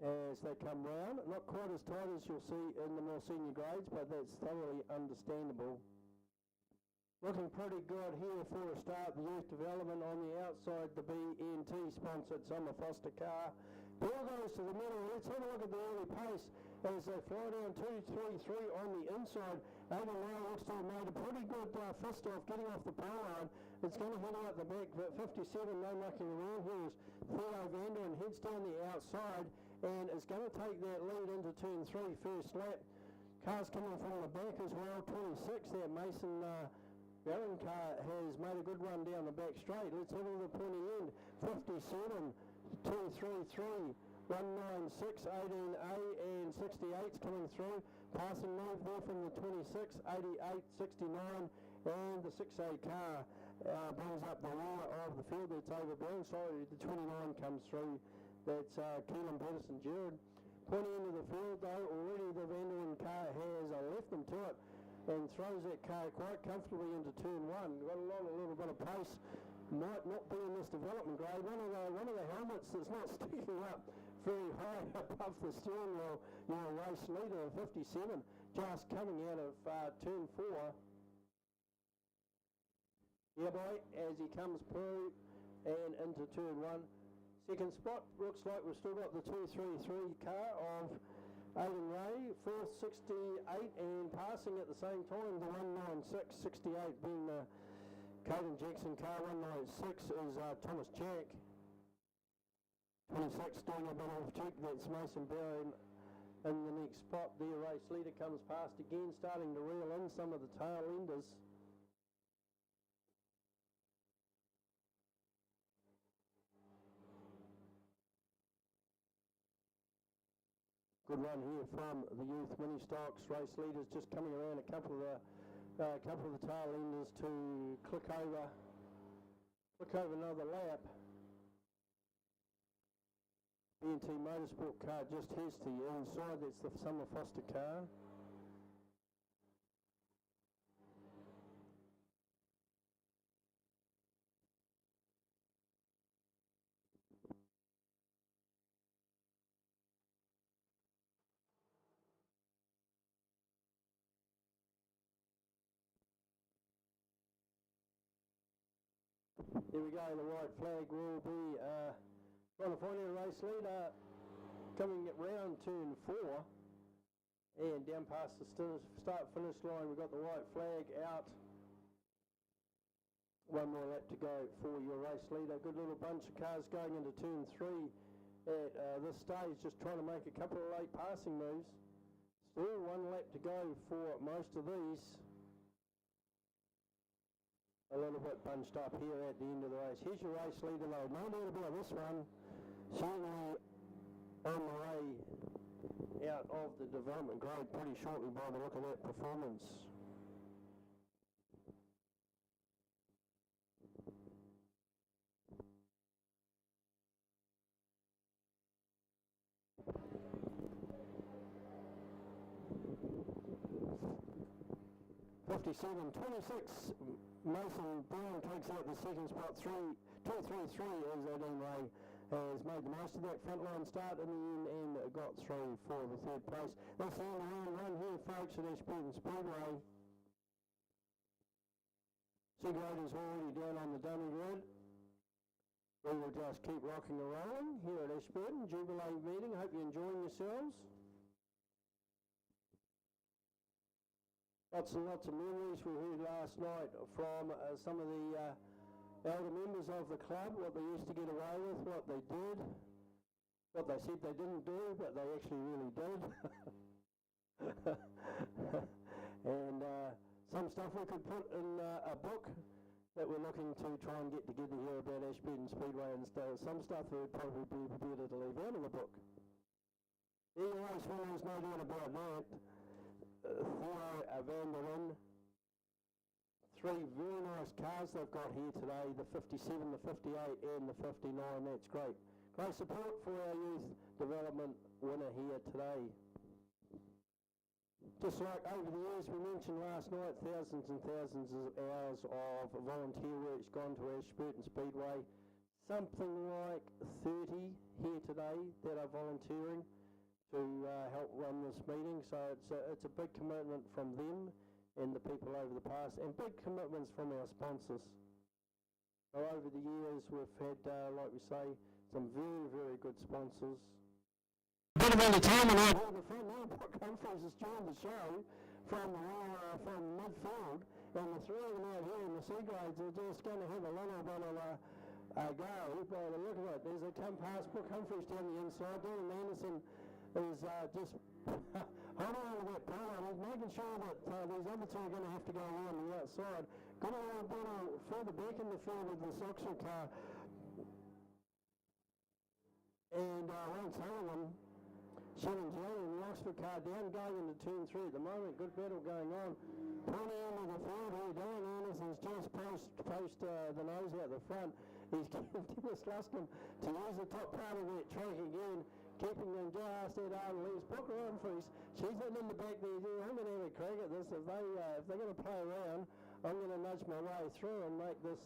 as they come round. Not quite as tight as you'll see in the more senior grades, but that's thoroughly understandable. Looking pretty good here for a start. The youth development on the outside, the BNT sponsored Summer Foster car. Ball goes to the middle. Let's have a look at the early pace as they fly down 2-3-3 on the inside. Aidan Ray looks to have made a pretty good fist off getting off the pole line. It's going to head out the back, but 57, no mucking around here is Theo Vander and heads down the outside and is going to take that lead into turn 3 first lap. Cars coming from the back as well. 26 there, Mason Barron car has made a good run down the back straight. Let's have a look at the pointy end. 57, 2-3-3, 196, 18A and 68's coming through. Passing move there from the 26, 88, 69 and the 6A car brings up the rear of the field. It's over Brown. Sorry, the 29 comes through. That's Keelan Pedersen Jared. Pointy end of the field though, already the Vanderlyn car has left them to it and throws that car quite comfortably into turn 1. Got along a little bit of pace. Might not be in this development grade. One of the helmets that's not sticking up very high above the steering wheel. Your race leader, 57, just coming out of turn 4. Yeah, boy, as he comes through and into turn 1. Second spot, looks like we've still got the 2-3-3 car of Aidan Ray, 468 and passing at the same time the 196, 68 being the Caden Jackson car. 196 is Thomas Jack. 26 doing a bit of check, that's Mason Barron in the next spot. Their race leader comes past again, starting to reel in some of the tail enders. Good run here from the youth mini stocks. Race leaders just coming around a couple of the tail enders to click over another lap. BNT Motorsport car just heads to the inside. That's the Summer Foster car. Here we go, the white flag will be California race leader coming at round turn 4 and down past the start finish line. We've got the white flag out. One more lap to go for your race leader. Good little bunch of cars going into turn 3 at this stage, just trying to make a couple of late passing moves. Still one lap to go for most of these. A little bit bunched up here at the end of the race. Here's your race leader though. No doubt about this one. Certainly on the way out of the development grade pretty shortly by the look of that performance. '57, 26. Mason Brown takes out the second spot. 2-3-3 as Aidan Ray has made the most of that frontline start in the end and got through for the third place. That's the end of round 1 here, folks, at Ashburton Speedway. Seagraders already down on the dummy grid. We will just keep rocking and rolling here at Ashburton Jubilee meeting. Hope you're enjoying yourselves. Lots and lots of memories we heard last night from some of the elder members of the club, what they used to get away with, what they did, what they said they didn't do, but they actually really did. And some stuff we could put in a book that we're looking to try and get together here about Ashburton Speedway and stuff. Some stuff would probably be better to leave out of the book. Anyway, there's no doubt about that. Theo Vanderlyn. 3 very nice cars they've got here today, the 57, the 58 and the 59. That's great. Great support for our youth development winner here today. Just like over the years we mentioned last night, thousands and thousands of hours of volunteer work's gone to Ashburton Speedway. Something like 30 here today that are volunteering to help run this meeting, so it's a big commitment from them and the people over the past, and big commitments from our sponsors. So over the years, we've had, like we say, some very, very good sponsors. Bit of entertainment out here in the front now. Brooke Humphries has joined the show from midfield, and the three of them out here in the C grades are just going to have a little bit of a go. By the look of it, as they come past Brooke Humphries down the inside, Dylan Anderson is just holding on to that power. He's making sure that these other two are going to have to go around the outside. Got a little bit further back in the field with this Oxford car. And Ron Sullivan, Shannon Jones and the Oxford car down going into turn 3 at the moment. Good battle going on. Pointing into the field here, Dylan Anderson's just post the nose out the front. He's getting Dennis Luscombe to use the top part of that track again, keeping them just at arm's length. Brooke Humphries, she's in the back there. I'm going to have a crack at this. If they're going to play around, I'm going to nudge my way through and make this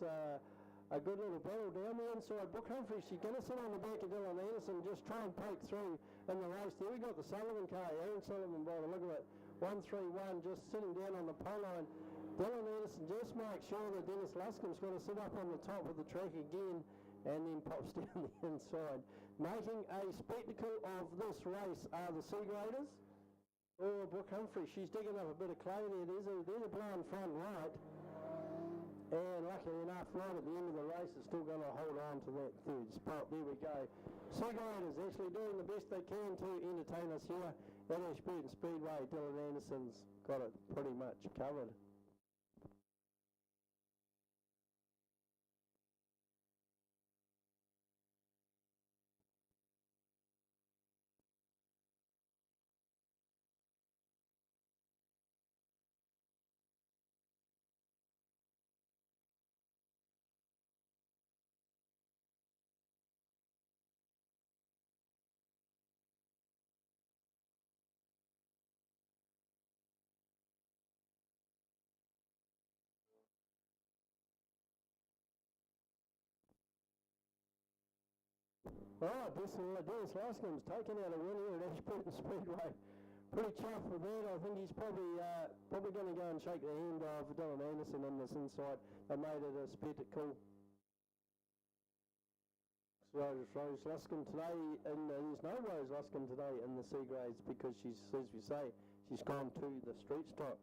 a good little battle down the inside. Brooke Humphries, she's going to sit on the back of Dylan Anderson, just try and poke through in the race. There we got the Sullivan car, Aaron Sullivan by the look of it. 1-3-1, just sitting down on the pole line. Dylan Anderson just makes sure that Dennis Luscombe's going to sit up on the top of the track again and then pops down the inside. Making a spectacle of this race are the C graders. Oh, Brooke Humphries, she's digging up a bit of clay there. There's a blind front right. And luckily enough, right at the end of the race, it's still going to hold on to that third spot. There we go. C graders actually doing the best they can to entertain us here at Ashburton Speedway. Dylan Anderson's got it pretty much covered. Oh, Dennis Luscombe's taken out a win here at Ashburton Speedway. Pretty chuffed with that. I think he's probably going to go and shake the hand of Dylan Anderson on this inside. They made it a spectacle. So Rose Luscombe today, and there's no Rose Luscombe today in the C grades because she's, as we say, she's gone to the street stock.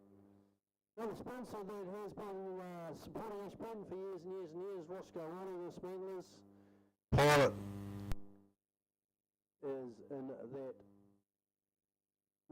Now the sponsor that has been supporting Ashburton for years and years and years, Roscoe Auto Smanglers. Pilot is in that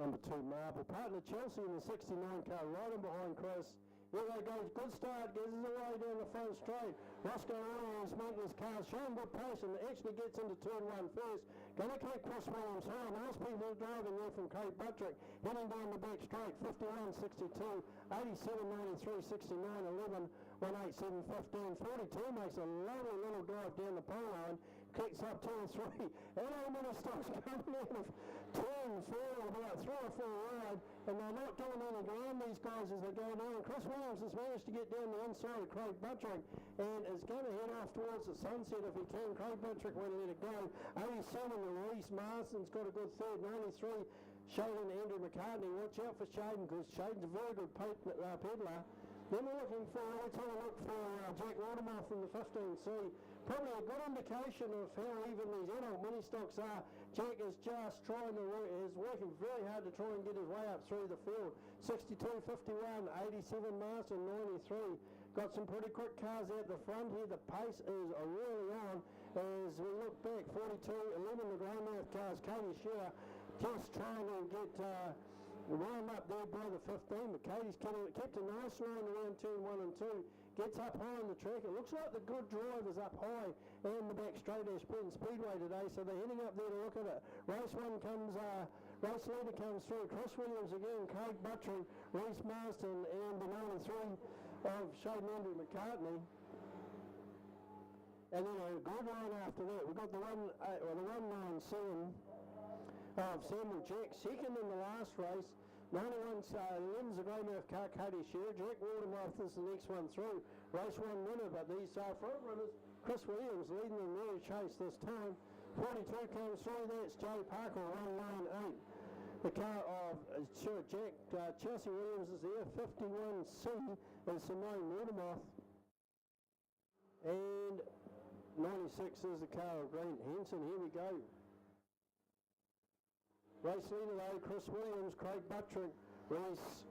number 2 marble. Partner Chelsea in the 69 car, right in behind Chris. Here they go, good start, gets his away down the front straight. Roscoe Auto Smanglers car showing good pace and actually gets into turn 1 first. Going to keep Chris Williams high. Most people driving there from Cape Buttrick, heading down the back straight, 51.62, 87.93, 69.11, 187.15, 42 makes a lovely little drive down the pole line, kicks up 2 and 3, and Almina stops coming out of turn 4 about 3 or 4 wide, and they're not doing any ground, these guys, as they go down. Chris Williams has managed to get down the inside of Craig Buttrick and is going to head off towards the sunset if he can. Craig Buttrick won't let it go. 87, Reese Marston's got a good third. 93, Shaden Andrew McCartney. Watch out for Shaden because Shaden's a very good peddler. Then we're looking for, let's have a look for Jack Watermouth in the 15C. Probably a good indication of how even these adult mini stocks are. Jack is just is working very hard to try and get his way up through the field. 62, 51, 87 Marston, 93. Got some pretty quick cars out the front here. The pace is really on as we look back. 42, 11 the Greymouth cars. Katie Shearer just trying to get wound up there by the 15, but Katie's kept a nice line around turn 1 and 2. Gets up high on the track. It looks like the good drive is up high and the back straight Ashburton Speedway today, so they're heading up there to look at it. Race leader comes through. Chris Williams again, Craig Buttrick, Reese Marston, and the 93 of Shaden Andrew McCartney. And then a good line after that. We've got the 197 of Samuel Jack, second in the last race. 91 Lynn's the Greymouth car, Katie Shearer. Jack Watermouth is the next one through. Race 1 winner, but these front runners, Chris Williams leading the merry chase this time. 42 comes through, that's Jay Parker, 198. The car of Chelsea Williams is there, 51C is Simone Watermoth. And 96 is the car of Grant Henson. Here we go. Race leader though, Chris Williams, Craig Buttrick, Reese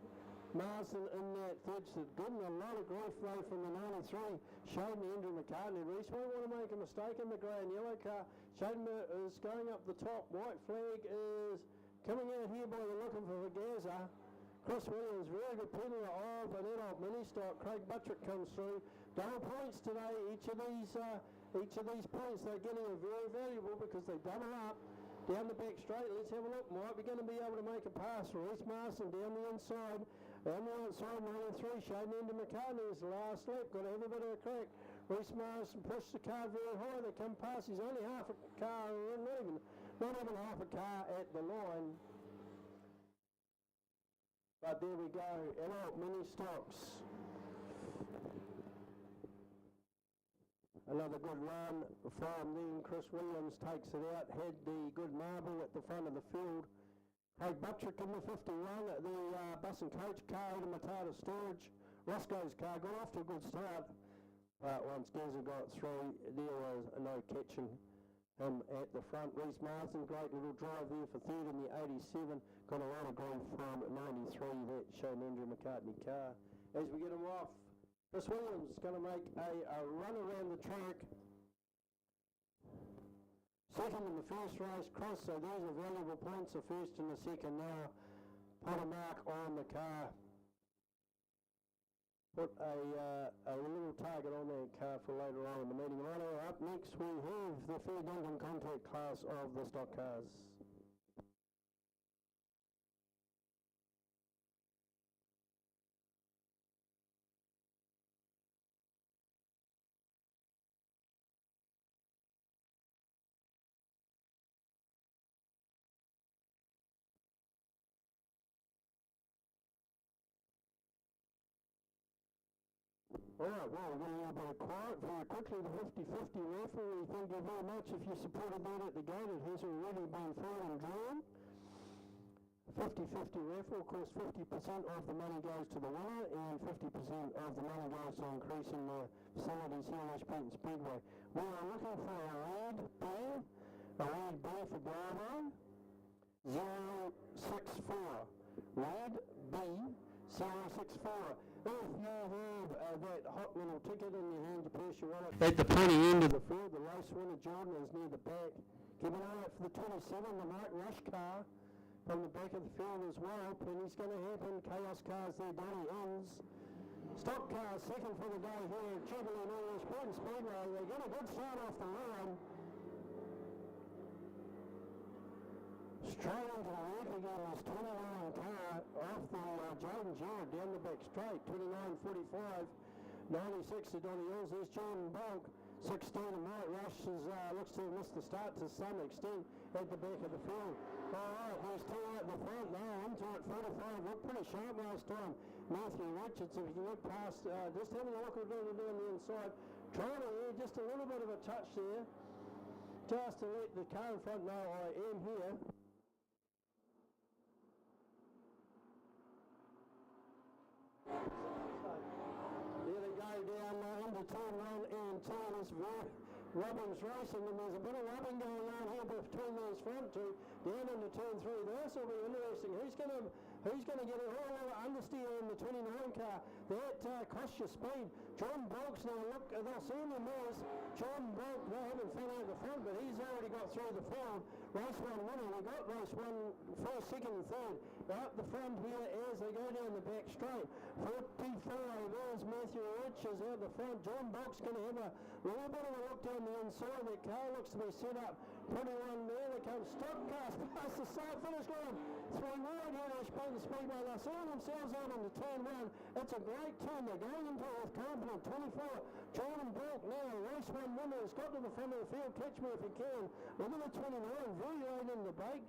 Marsden in that third. Getting a lot of grief though from the 93. Shaden Andrew McCartney. Reese won't want to make a mistake in the grey and yellow car. Shaden is going up the top. White flag is coming out here by the looking for Vagaza. Chris Williams, very good peddler of an adult mini stock. Craig Buttrick comes through. Double points today. Each of these points they're getting are very valuable because they double up. Down the back straight, let's have a look. Might be going to be able to make a pass. Reese Marsden down the inside. Down the outside, 93. Shaden Andrew McCartney is the last lap. Got to have a bit of a crack. Reese Marsden pushed the car very high. They come past. He's only half a car, not even half a car at the line. But there we go. Adult mini stocks. Another good run from them. Chris Williams takes it out. Had the good marble at the front of the field. Craig Buttrick in the 51. The bus and coach car in the Matata storage. Roscoe's car got off to a good start. But once Gazza got through, there was no catching him at the front. Reese Marsden, great little drive there for third in the 87. Got a lot of grief from 93, that Shaden Andrew McCartney car. As we get him off, Chris Williams is going to make a run around the track. Second in the first race, Chris, so those are valuable points, the first and the second now. Put a mark on the car. Put a little target on that car for later on in the meeting. Right, up next we have the Fair Duncan contact class of the stock cars. Alright, well, we're going to have a bit of quiet very quickly. The 50-50 raffle, we thank you very much if you supported that at the gate. It has already been filled and drawn. 50-50 raffle, of course, 50% of the money goes to the winner and 50% of the money goes to increasing the facilities here at Ashburton Speedway. We are looking for a red B for Bravo, 064. Red B, 064. If you have that hot little ticket in your hand to press your wallet at the pointy end of the field, the race winner Jordan is near the back. Keep an eye out for the 27, the Mike Rush car from the back of the field as well. Plenty's going to happen. Chaos cars there, Donny ends. Stock cars second for the day here at Jubilee and Ashburton Speedway. They get a good start off the line. Straight into the lead again, this 29 car off the Jordan Jared down the back straight, 29.45. 96 to Donny Hills, there's Jordan Bulk. 16 and Mike Rush looks to have missed the start to some extent at the back of the field. Alright, there's two out the front now, into it 45, looked pretty sharp last time. Matthew Richards, if you can look past, just having a look at it down the inside. Trying to hear just a little bit of a touch there, just to let the car in front know I am here. There they go down into turn 1 and 2. This Robbins racing, and there's a bit of rubbing going on here between these front two. Down into turn 3. This will be interesting. Who's going to get a whole lot of understeer in the 29 car? That costs you speed. John Bulk's now, look, they'll see him in this. John Bulk, they haven't fell out the front, but he's already got through the field. Race 1 winner. We got race 1 first, second, and third. Up the front here as they go down the back straight. 44, there's Matthew Richards out the front. John Bulk's going to have a little bit of a look down the inside. That car looks to be set up. Pretty one there. They come stock cars past the start finish line. 3 wide here at Ashburton Speedway. They're sorting themselves out on the turn 1. It's a great turn. They're going into it with confidence. 24. Jordan Bulk now, race 1 winner, has got to the front of the field. Catch me if you can. Look at the 29, very late in the break,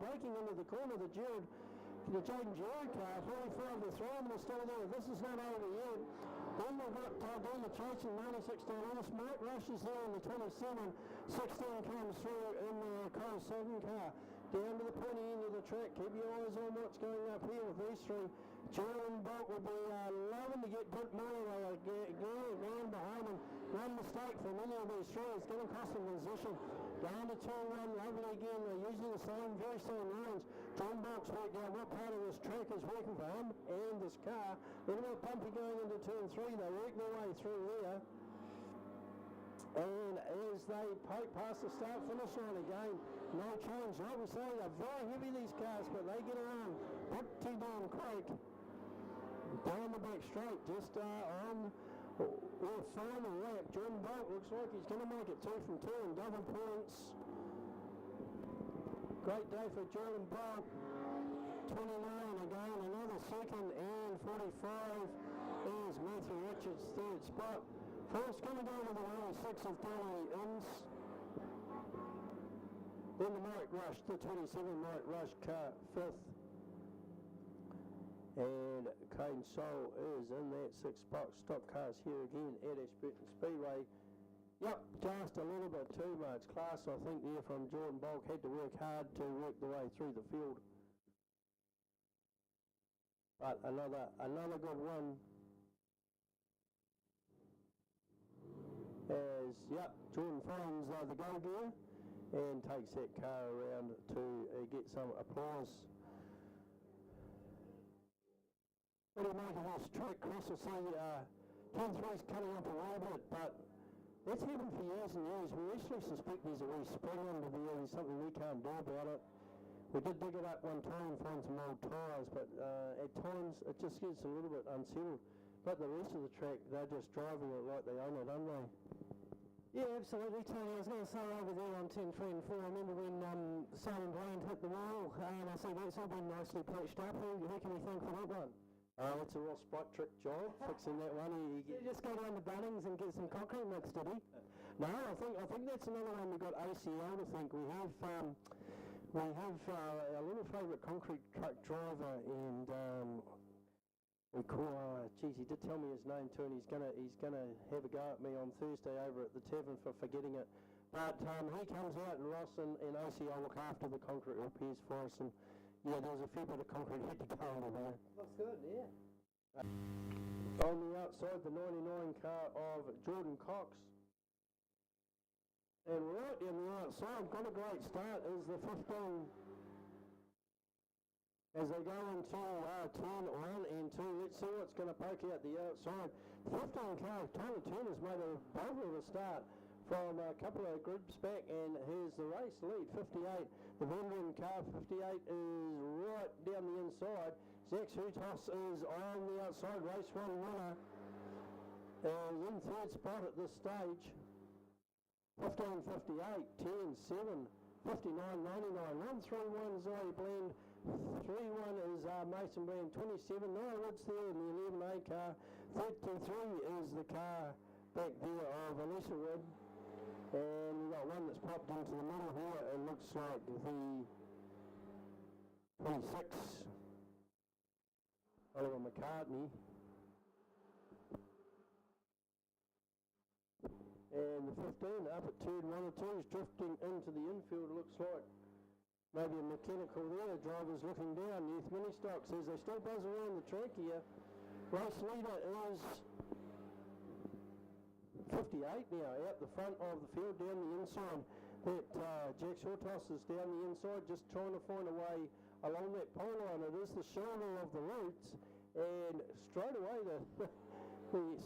braking into the corner. The Jaden Jared car, 45 to 3, and they're still there. This is not over yet. Then we've got Dana Chase in 96 dollars. Mike Rush is there in the 27. 16 comes through in the Cole 7 car. down to the pointy end of the track. Keep your eyes on what's going up here with these three. Jordan Bolt will be loving to get a bit more. They are going behind him. One mistake from any of these three is going to cost them position. Down to turn one, lovely again. They're using the very same lines. John Bolt's worked out what part of this track is working for him and this car. They're a bit bumpy going into turn three. They work their way through there. And as they poke past the start-finish line again, no change. Like we say, they're very heavy, these cars, but they get around pretty damn quick. Down the back straight, just on their final lap. Jordan Bolt looks like he's going to make it 2 from 2 and double points. Great day for Jordan Bolt. 29 again, another second, and 45 is Matthew Richards' third spot. First going to go to the 6 of Dolly Inns. Then the Mike Rush, the 27 Mike Rush car, 5th. And Caden Soul is in that 6th spot. Stock cars here again at Ashburton Speedway. Yep, just a little bit too much class, I think, there from Jordan Bulk. Had to work hard to work the way through the field. But another good one. As, yep, Jordan finds the go gear and takes that car around to get some applause. What do you make of this track, Chris? I say turn 3's cutting up a little bit, but that's happened for years and years. We actually suspect there's a wee spring under there. There's something we can't do about it. We did dig it up one time and find some old tyres, but at times it just gets a little bit unsettled. But the rest of the track, they're just driving it like they own it, aren't they? Yeah, absolutely, Tony. I was going to say over there on 10, 3 and 4, I remember when Simon Bland hit the wall, and I see that's all been nicely patched up. Who can we thank for that one? It's a real spot trick job, fixing that one. He just go down to Bunnings and get some concrete mix, did he? No, I think that's another one we've got ACL to thank. We have our little favourite concrete truck driver, and we call, he did tell me his name too, and he's gonna have a go at me on Thursday over at the tavern for forgetting it. But he comes out, and Ross and ACL look after the concrete repairs for us, and yeah, there's a fair bit of concrete had to go under there. Looks good, yeah. On the outside, the 99 car of Jordan Cox. And right in the outside, got a great start, is the 15. As they go into turn 1 and 2, let's see what's going to poke out the outside. 15 car, Tyler Turner's made a boulder of a start from a couple of groups back, and here's the race lead, 58. The Vendron car, 58, is right down the inside. Zach Hutos is on the outside, race 1 winner. And in 3rd spot at this stage. 15, 58, 10, 7, 59, 99, 1, 3, 1, Zoe Blend. 3, 1 is Mason Blend, 27, Noah Woods there in the 11A car. 33 is the car back there of Elisa Wood. And we've got one that's popped into the middle here. It looks like the 26, Oliver McCartney. And the 15 up at turn 1 or 2 is drifting into the infield, looks like. Maybe a mechanical there. Driver's looking down. Youth Mini Stocks as they still buzz around the track here. Race leader is 58 now, out the front of the field, down the inside. That Jack Shortos is down the inside, just trying to find a way along that pole line. It is the shoulder of the roots, and straight away the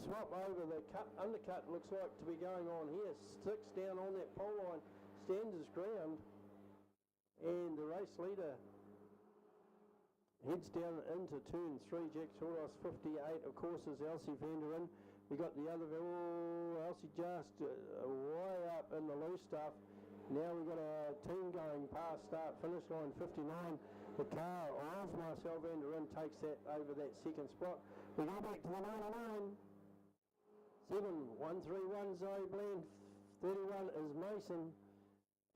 swap over the undercut looks like to be going on here. Sticks down on that pole line, stands his ground, and the race leader heads down into turn 3. Jack Shortos 58, of course, is Elsie Vanderin. We got the other, Elsie just way up in the loose stuff. Now we've got a team going past start finish line 59. The car of Marcel Vanderin takes that over that 2nd spot. We go back to the 99. 7, 1, 3, 1, Zoe Blend. 31 is Mason.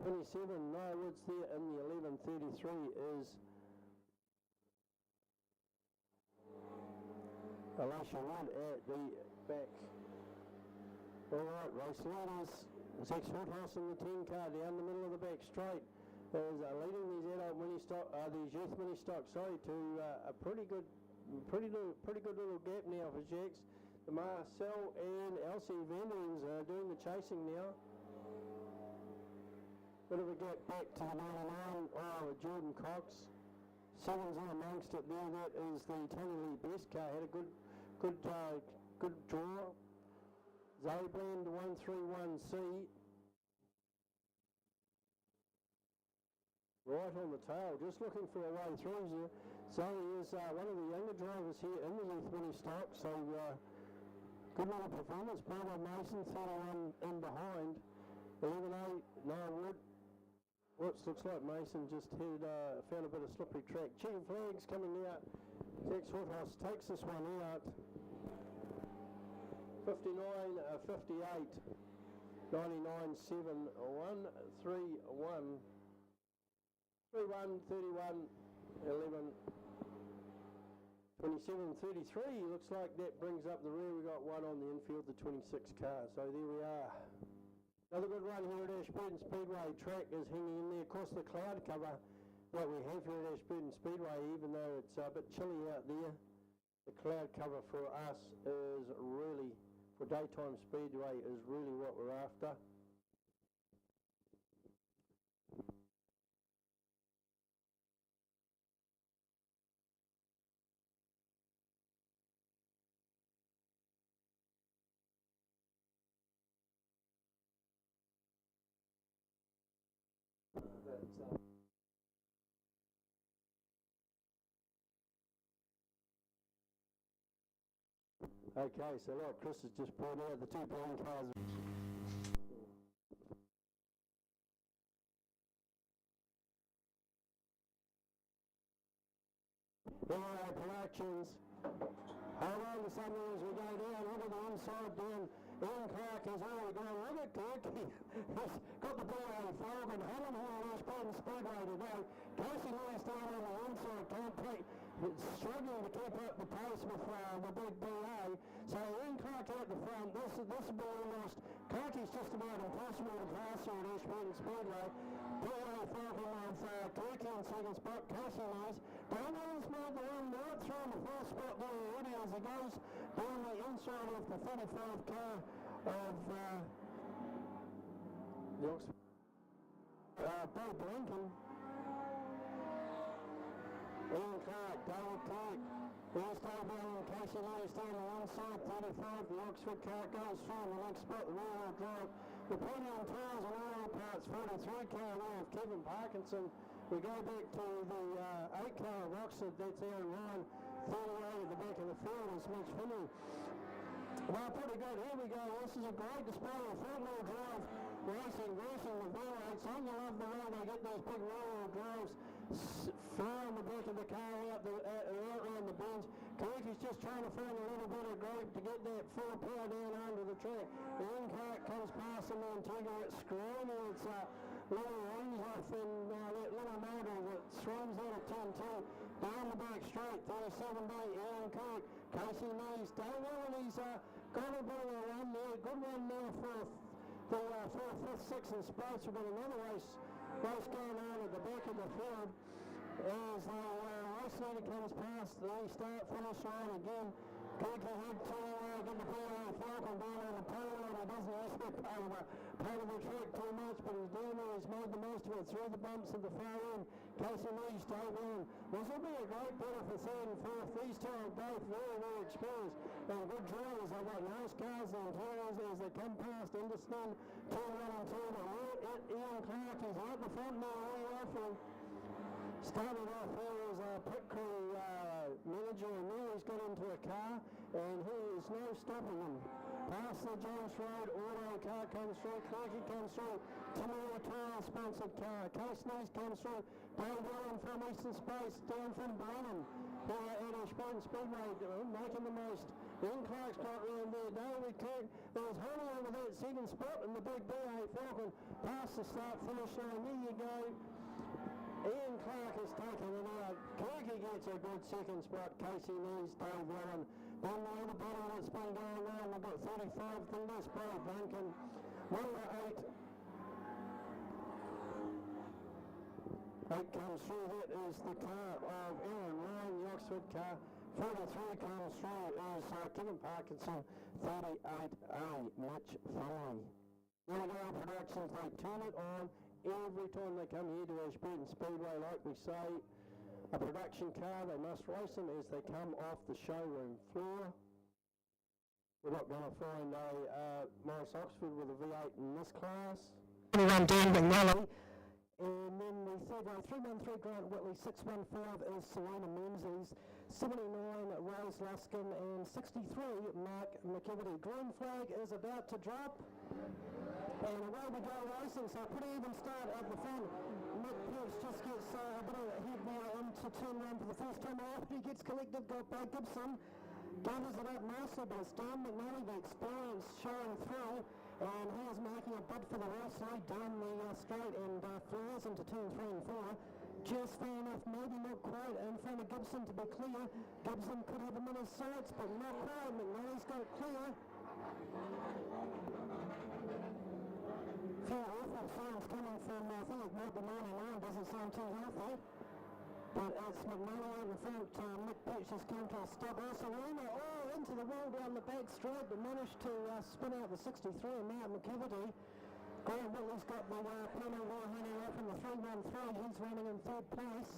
27, Noah Woods there in the 11. 33 is Elisha Wood at the back. All right, race leaders. Zach Shorthouse in the 10 car down the middle of the back straight. is leading these these youth mini stock, to a pretty good little gap now for Jacks. The Marcel and Elsie Vanderens are doing the chasing now. Bit of a gap back to the 99 Jordan Cox. Seven's in amongst it there. That is the Tony Lee Best car. Had a good draw. Zoe Bland 131C. Right on the tail, just looking for a way through there. Zoe is one of the younger drivers here in the youth mini stock, so good little performance. Bravo Mason 31 in behind. 11-8, Noah Wood. Whoops, looks like Mason just found a bit of slippery track. Chicken Flags coming out. Jack Woodhouse takes this one out. 59-58. 99-7. 1-3-1. 3-1, 31, 11. 27-33. Looks like that brings up the rear. We got one on the infield, the 26 car. So there we are. Another good run here at Ashburton Speedway. Track is hanging in there. Of course, the cloud cover that we have here at Ashburton Speedway, even though it's a bit chilly out there, the cloud cover for us is really, for daytime speedway, is really what we're after. Okay, so look, Chris has just brought out the two brown cars. Alright, Productions. Hold on to something as we go down. Look at the inside down. Ian Clark has already gone. Look at Turkey. He's got the ball on frog and Helen here at Ashburton Speedway today. Casey Lewis down on the inside. Can't take. Struggling to keep up the pace with the big BA. So Ian Clark out the front. This will be almost. Clarkie's just about impossible to pass here at Ashburton Speedway. BA Falcon with Turkey in second spot. Casey Lewis. Daniel's made the run right through in the first spot there already as he goes down the inside of the 35 car of Bo Blinken. Ian Clark, David Clark. Here's Toby and Casey Lewis down the inside, 35. The Oxford car goes through in the next spot, the rear-wheel drive. The premium tires and oil parts, 43 car there of Kevin Parkinson. We go back to the 8 car of Oxford, that's Aaron Ryan. 38 at the back of the field is Mitch Finney. Well, pretty good. Here we go. This is a great display of front-wheel drive racing the V8s. I love the way they get those big rear-wheel drives throwing the back of the car out around the bends. Kirky's just trying to find a little bit of grip to get that full power down onto the track. The in-cart comes past the Montego. It's screaming. It's little rings off in that little motor that swings out of 10-2. Down the back straight, 37-8, Ian Kirk. Casey Mays, Dave Willen, he's got a bit of a run there. Good run now for the 4th, 5th, 6th in spots. We've got another race going on at the back of the field as the race leader comes past the start finish line again. Kirky had to get the PA Falcon down on the pole, and he doesn't actually part of the track too much, but he's down there. He's made the most of it through the bumps at the far end. Casey Lee's Dave Willen. This will be a great battle for 3rd and 4th. These two are both very, very experienced and good drivers. They've got nice cars and interiors as they come past Anderson, 2, 1 and 2. But Ian Clark is out the front now, very often. Started off here as a pit crew manager, and now he's got into a car, and he is no stopping him. Past the James Road auto car comes through, Clarky comes through, Timmy Tire sponsored car, Case News comes through, Dave Willen from Eastern Space, down from Brennan, here at Ashburton Speedway, making the most. Ian Clark's got round there, David Kirk, there's Honey over that second spot in the big B8 Falcon, past the start finish line, there you go. Ian Clark has taken it out. Kirky gets a good second spot. Casey Lee's Dave Willen. Then the other battle that's been going on, we've got 35th in this Bo Duncan. Number 8. 8 comes through, that is the car of Aaron Ryan, the Oxford car. 43 comes through is Kevin Parkinson, 38A, Mitch Foley. Now we go Productions, they turn it on every time they come here to Ashburton Speedway, like we say. A production car, they must race them as they come off the showroom floor. We're not going to find a Morris Oxford with a V8 in this class. 21 Dan McNally. And then the third row, 313 Grant Whitley, 615 is Serena Menzies, 79 Rose Luskin, and 63 Mark McEvity. Green flag is about to drop. And away we go racing, so a pretty even start at the front. Nick Pierce just gets a bit of head now into turn one for the first time after he gets collected, got by Gibson. Gathers it up nicely, but it's Dan McNally, the experience showing through, and he is making a bid for the race lead down the straight and flies into turn 3 and 4. Just far enough, maybe not quite in front of Gibson to be clear. Gibson could have him in his sights, but not quite. McNally's got it clear. Few awful sounds coming from, I think, Mark the 99 doesn't sound too healthy. But it's McNally out in front. Nick Pitch has come to a stop. Serena into the wall down the back straight, but managed to spin out the 63 and Mark McEvity. Grant Whitley's got the penalty there hanging off in the 313. He's running in third place.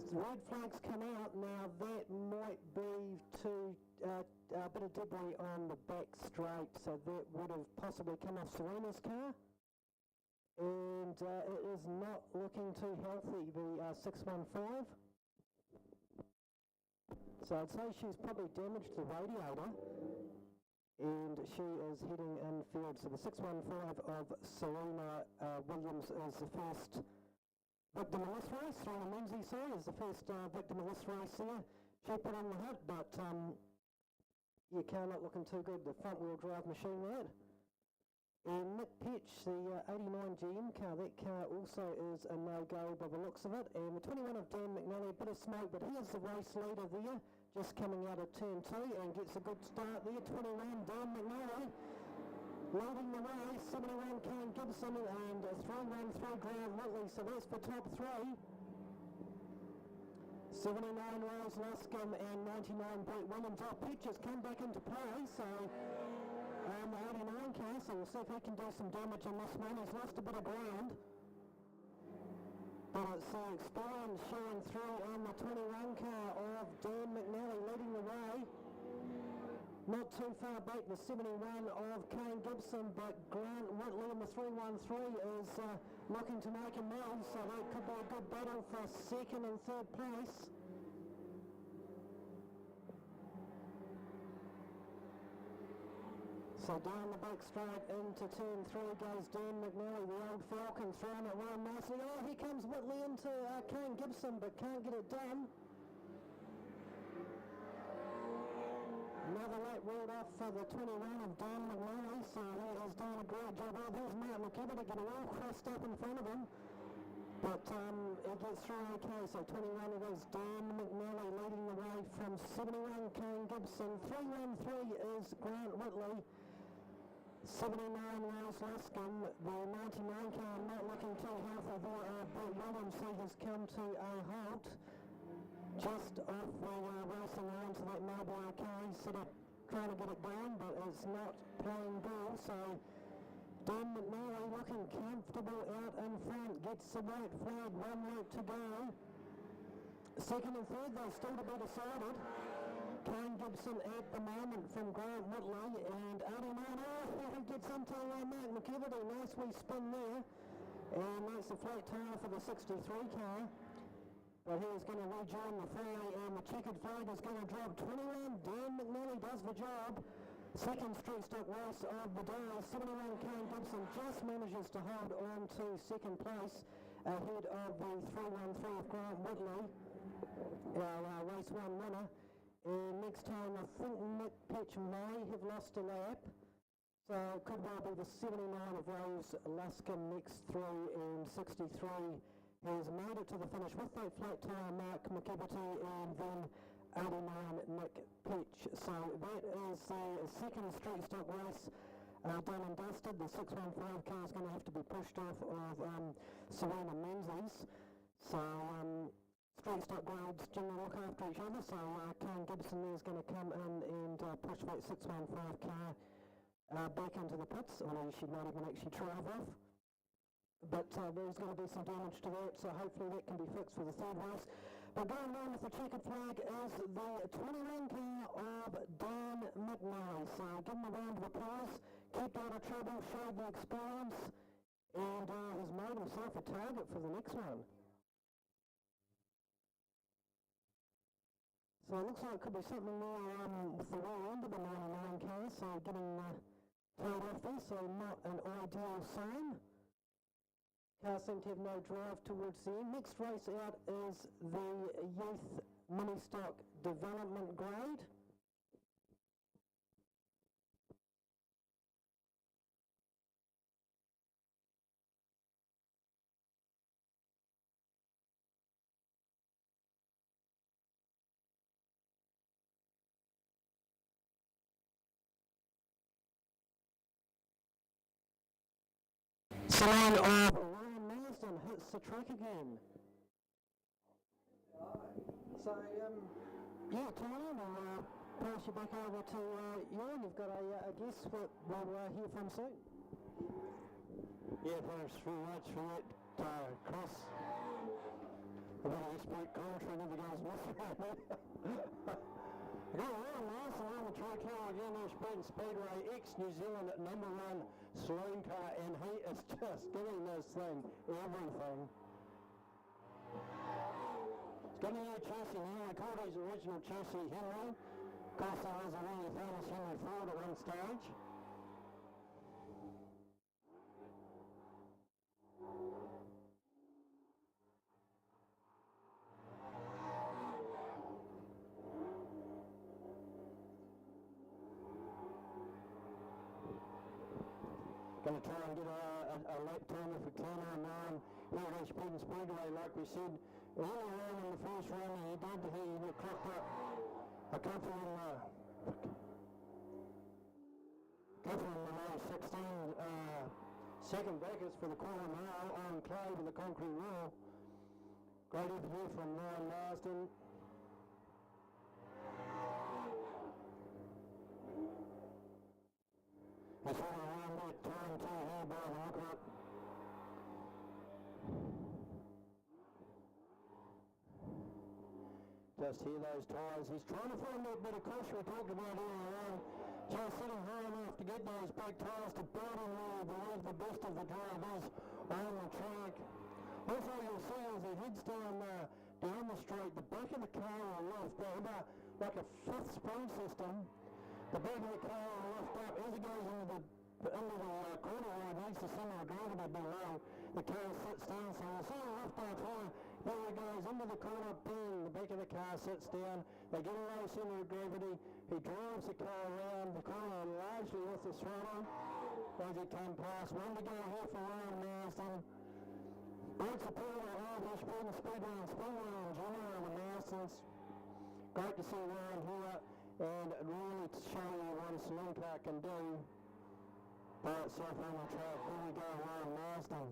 Red flags come out. Now that might be a bit of debris on the back straight, so that would have possibly come off Serena's car. And it is not looking too healthy, the 615. So I'd say she's probably damaged the radiator, and she is heading infield. So the 615 of Serena Williams is the first victim of this race. Serena Menzies, sorry, is the first victim of this race here. She put on the hit, but your car not looking too good. The front wheel drive machine there. And Nick Pitch, the 89 GM car, that car also is a no-go by the looks of it. And the 21 of Dan McNally, a bit of smoke, but he is the race leader there, just coming out of turn 2 and gets a good start there. 21 Dan McNally leading the way, 71 Kane Gibson and 313 Graham Whitley, so that's the top 3. 79 Rose Luskin and 99 Brett Williams. Pitch has come back into play, so the 89 car, so we'll see if he can do some damage on this one. He's lost a bit of ground, but it's experience showing through on the 21 car of Dan McNally leading the way. Not too far back, the 71 of Kane Gibson, but Grant Whitley in the 313 is looking to make a move, so that could be a good battle for second and third place. So down the back straight into turn 3 goes Dan McNally, the old Falcon, throwing it well nicely. Oh, here comes Whitley into Kane Gibson, but can't get it done. Another lap wheeled off for the 21 of Dan McNally, so he has done a great job. Oh, there's Mark McEvity getting all crossed up in front of him. But it gets through okay, so 21 it is Dan McNally leading the way from 71 Kane Gibson. 313 is Grant Whitley. 79 Rose Luskin, the 99 car not looking too healthy there. Brett Williams has come to a halt just off the racing line to that mobile car. He's sort of trying to get it down, but it's not playing ball, so Dan McNally looking comfortable out in front, gets the white flag, 1 lap to go. Second and third, though, still to be decided. Kane Gibson at the moment from Grant Whitley, and 89, he gets into Mark McEvity. Nice wee spin there, and that's a flat tire for the 63 car. But he is going to rejoin the fray, and the checkered flag is going to drop. 21, Dan McNally does the job. Second street stock race of the day. 71 Kane Gibson just manages to hold on to second place ahead of the 313 of Grant Whitley, our race 1 winner. And next time, I think Nick Pitch may have lost a lap, so it could well be the 79 of Rose Luskin next through, and 63 has made it to the finish with that flat tire, Mark McEvity, and then 89 Nick Pitch. So that is the second street stock race done and dusted. The 615 car is going to have to be pushed off of Serena Menzies. So street stock grades generally look after each other. So Karen Gibson there is going to come in and push that 615 car back into the pits, although she might even actually drive off. But there's going to be some damage to that, so hopefully that can be fixed for the third race. But going on with the checkered flag is the 21 car of Dan McNally. So give him a round of applause, kept out of trouble, showed the experience, and has made himself a target for the next one. So it looks like it could be something there with the rear end of the 99 car, so getting towed off there, so not an ideal sign. Cars seem to have no drive towards the end. Next race out is the Youth Mini Stock Development Grade. Saloon of Ryan Marsden hits the track again. So, Yeah, Tony, I'll pass you back over to you, and you've got a guess what we'll hear from soon. Yeah, thanks very much for that, Chris. A bit of expert commentary never goes missing around there. I got Ryan Marsden on the track here again, Ashburton Speedway, ex-New Zealand at #1 saloon car, and he is just giving this thing everything. It's got a new chassis now. They called his original chassis Henry. Of course, there was a really famous Henry Ford at one stage. Going to try and get a lap timer for Connor and here at Ashburton Speedway, like we said earlier on in the first round. He clocked up a couple in the low 16 second backers for the quarter mile on clay with the concrete wall. Great effort here from Ryan Marsden. He's all around that turn 2 here by the look of it. Just hear those tyres. He's trying to find that bit of cushion we talked about earlier on. Just sitting high enough to get those big tyres to build him where he believes the best of the drivers on the track. Also you'll see as he heads down the straight, the back of the car will lift about like a fifth spring system. The back of the car will lift up as it goes into the corner where it needs the center of gravity below. The car sits down, so you'll see a lift off here. There it goes into the corner, bang, the back of the car sits down. They get a low center of gravity. He drives the car around the corner largely with the throttle as it came past. One to go here for Ryan Marsden. Great supporter of Ashburton Speedway and Speedway in general, the Marstons. Great to see Ryan here and really to show you what a saloon car can do by itself on the track. Here we go, Ryan Marsden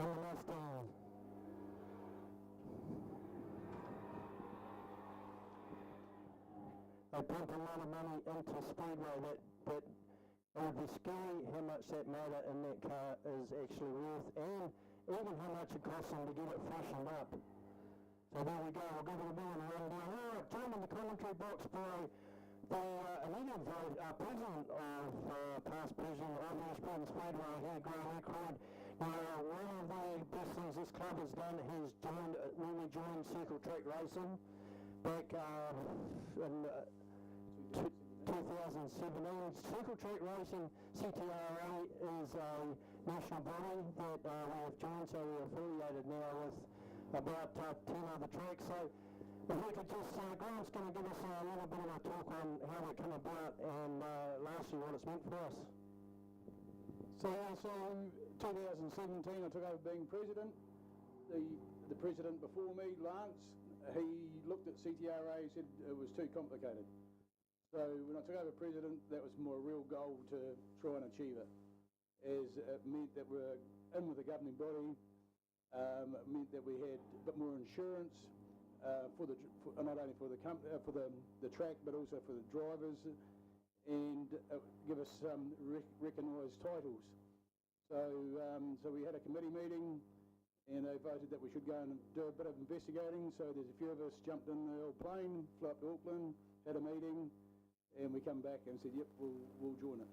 on the Mustang. They pump a lot of money into Speedway that it would be scary how much that motor in that car is actually worth, and even how much it costs them to get it freshened up. So there we go, we'll give it a bit of a rundown. All right, joined in the commentary box by the immediate president of past president of Ashburton Speedway here, Graham Eckroyd. Now, one of the best things this club has done, he's really joined Circle Track Racing back in 2017. Circle Track Racing, CTRA, is a national body that we have joined, so we're affiliated now with about 10 other tracks. So if we could just, Grant's going to give us a little bit of a talk on how that came about and lastly what it's meant for us. So 2017 I took over being president. The president before me, Lance, he looked at CTRA, he said it was too complicated. So when I took over president, that was more a real goal to try and achieve it, as it meant that we're in with the governing body. It meant that we had a bit more insurance not only for the track, but also for the drivers, and give us some recognised titles. So we had a committee meeting, and they voted that we should go and do a bit of investigating. So there's a few of us jumped in the old plane, flew up to Auckland, had a meeting, and we come back and said, yep, we'll join it.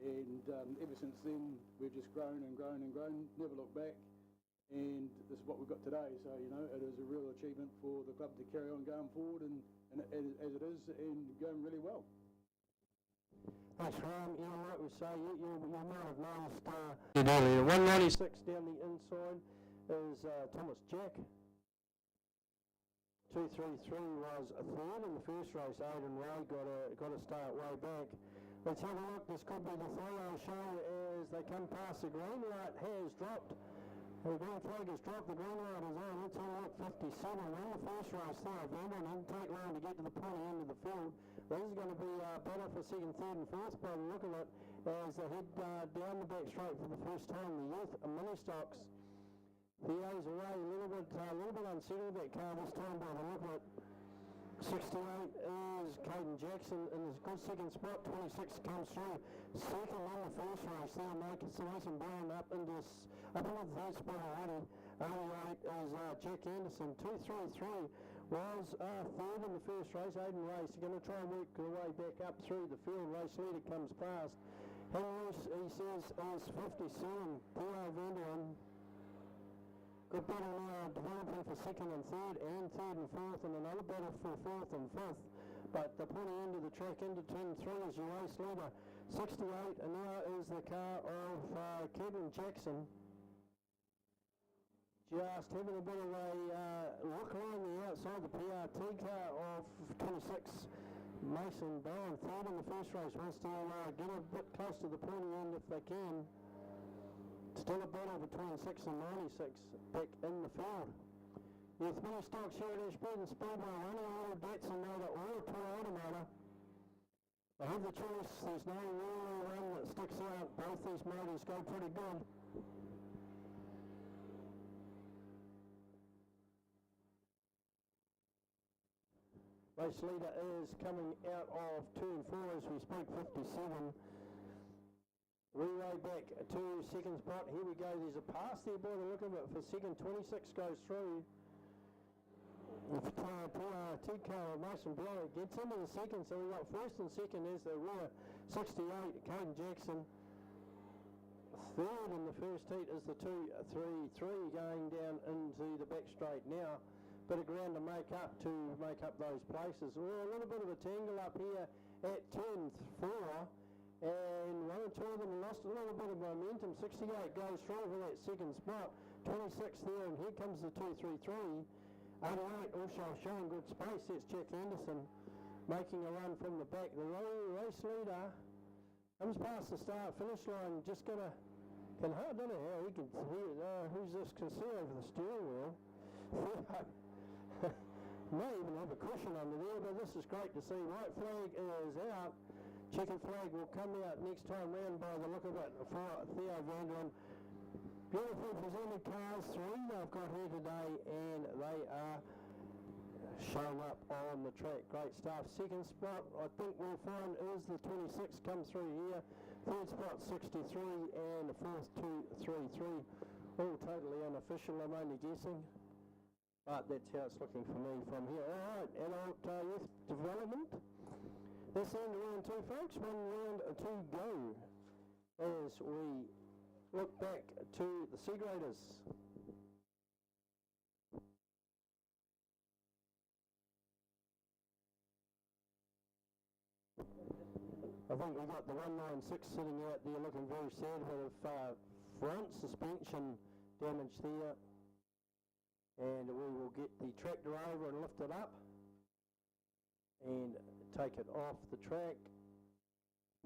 And ever since then, we've just grown and grown and grown, never looked back. And this is what we've got today. So, you know, it is a real achievement for the club to carry on going forward, and as it is, and going really well. Thanks, Graham. You know, like we say, you might have noticed earlier, 196 down the inside is Thomas Jack. 233 was a third in the first race. Aidan Ray got a start way back. Let's have a look. This could be the photo show as they come past. The green light has dropped. The green flag has dropped. The green light is on. Let's have a look. 57 in the first race there. Vanderbilt didn't take long to get to the pointy end of the field. This is going to be better for second, third and fourth by the look of it as they head down the back straight for the first time. The youth mini stocks. Theo's away a little bit unsettled that car this time by the look of it. 68 is Caden Jackson in his good second spot. 26 comes through. Second on the first race there, Mason Brown up into the third spot already. 88 is Jack Anderson. 233 was third in the first race. Aidan Race going to try and work their way back up through the field. Race leader comes past. Henry, he says, is 57. Theo Vanderin. Good battle now developing for second and third and fourth, and another battle for fourth and fifth. But the pointy end of the track into turn 3 is your race leader. 68, and now is the car of Kevin Jackson. Just having a bit of a look along the outside, the PRT car of 26. Mason Brown, third in the first race, wants to get a bit close to the pointy end if they can. Still a battle between 6 and 96 back in the field. Youth mini stocks here at Ashburton Speedway, only auto Datsun motor or a Toyota motor. They have the choice, there's no real one that sticks out. Both these motors go pretty good. Race leader is coming out of turn 4 as we speak, 57. Way back to second spot. Here we go. There's a pass there by the look of it for second. 26 goes through. The PRT car of Mason Brown gets into the second. So we've got first and second as the rear. 68, Caden Jackson. Third in the first heat is the 2-3-3 going down into the back straight now. Bit of ground to make up those places. Well, a little bit of a tangle up here at turn 4. And one or two of them lost a little bit of momentum. 68 goes through for that second spot. 26 there, and here comes the 2-3-3. 88 also showing good space. It's Jack Anderson making a run from the back. The race leader comes past the start-finish line. Just I don't know how he can hear. Who's this can see over the steering wheel? May even have a cushion under there, but this is great to see. White flag is out. Checkered flag will come out next time round by the look of it for Theo Vanderin. Beautifully presented cars, 3 they've got here today, and they are showing up on the track. Great stuff. Second spot, I think we'll find is the 26 come through here. Third spot, 63, and the fourth, 2-3-3. All totally unofficial, I'm only guessing. But that's how it's looking for me from here. All right, adult youth development. This end round 2, folks. 1 round to go as we look back to the Sea Graders. I think we've got the 196 sitting out there looking very sad with front suspension damage there. And we will get the tractor over and lift it up and take it off the track.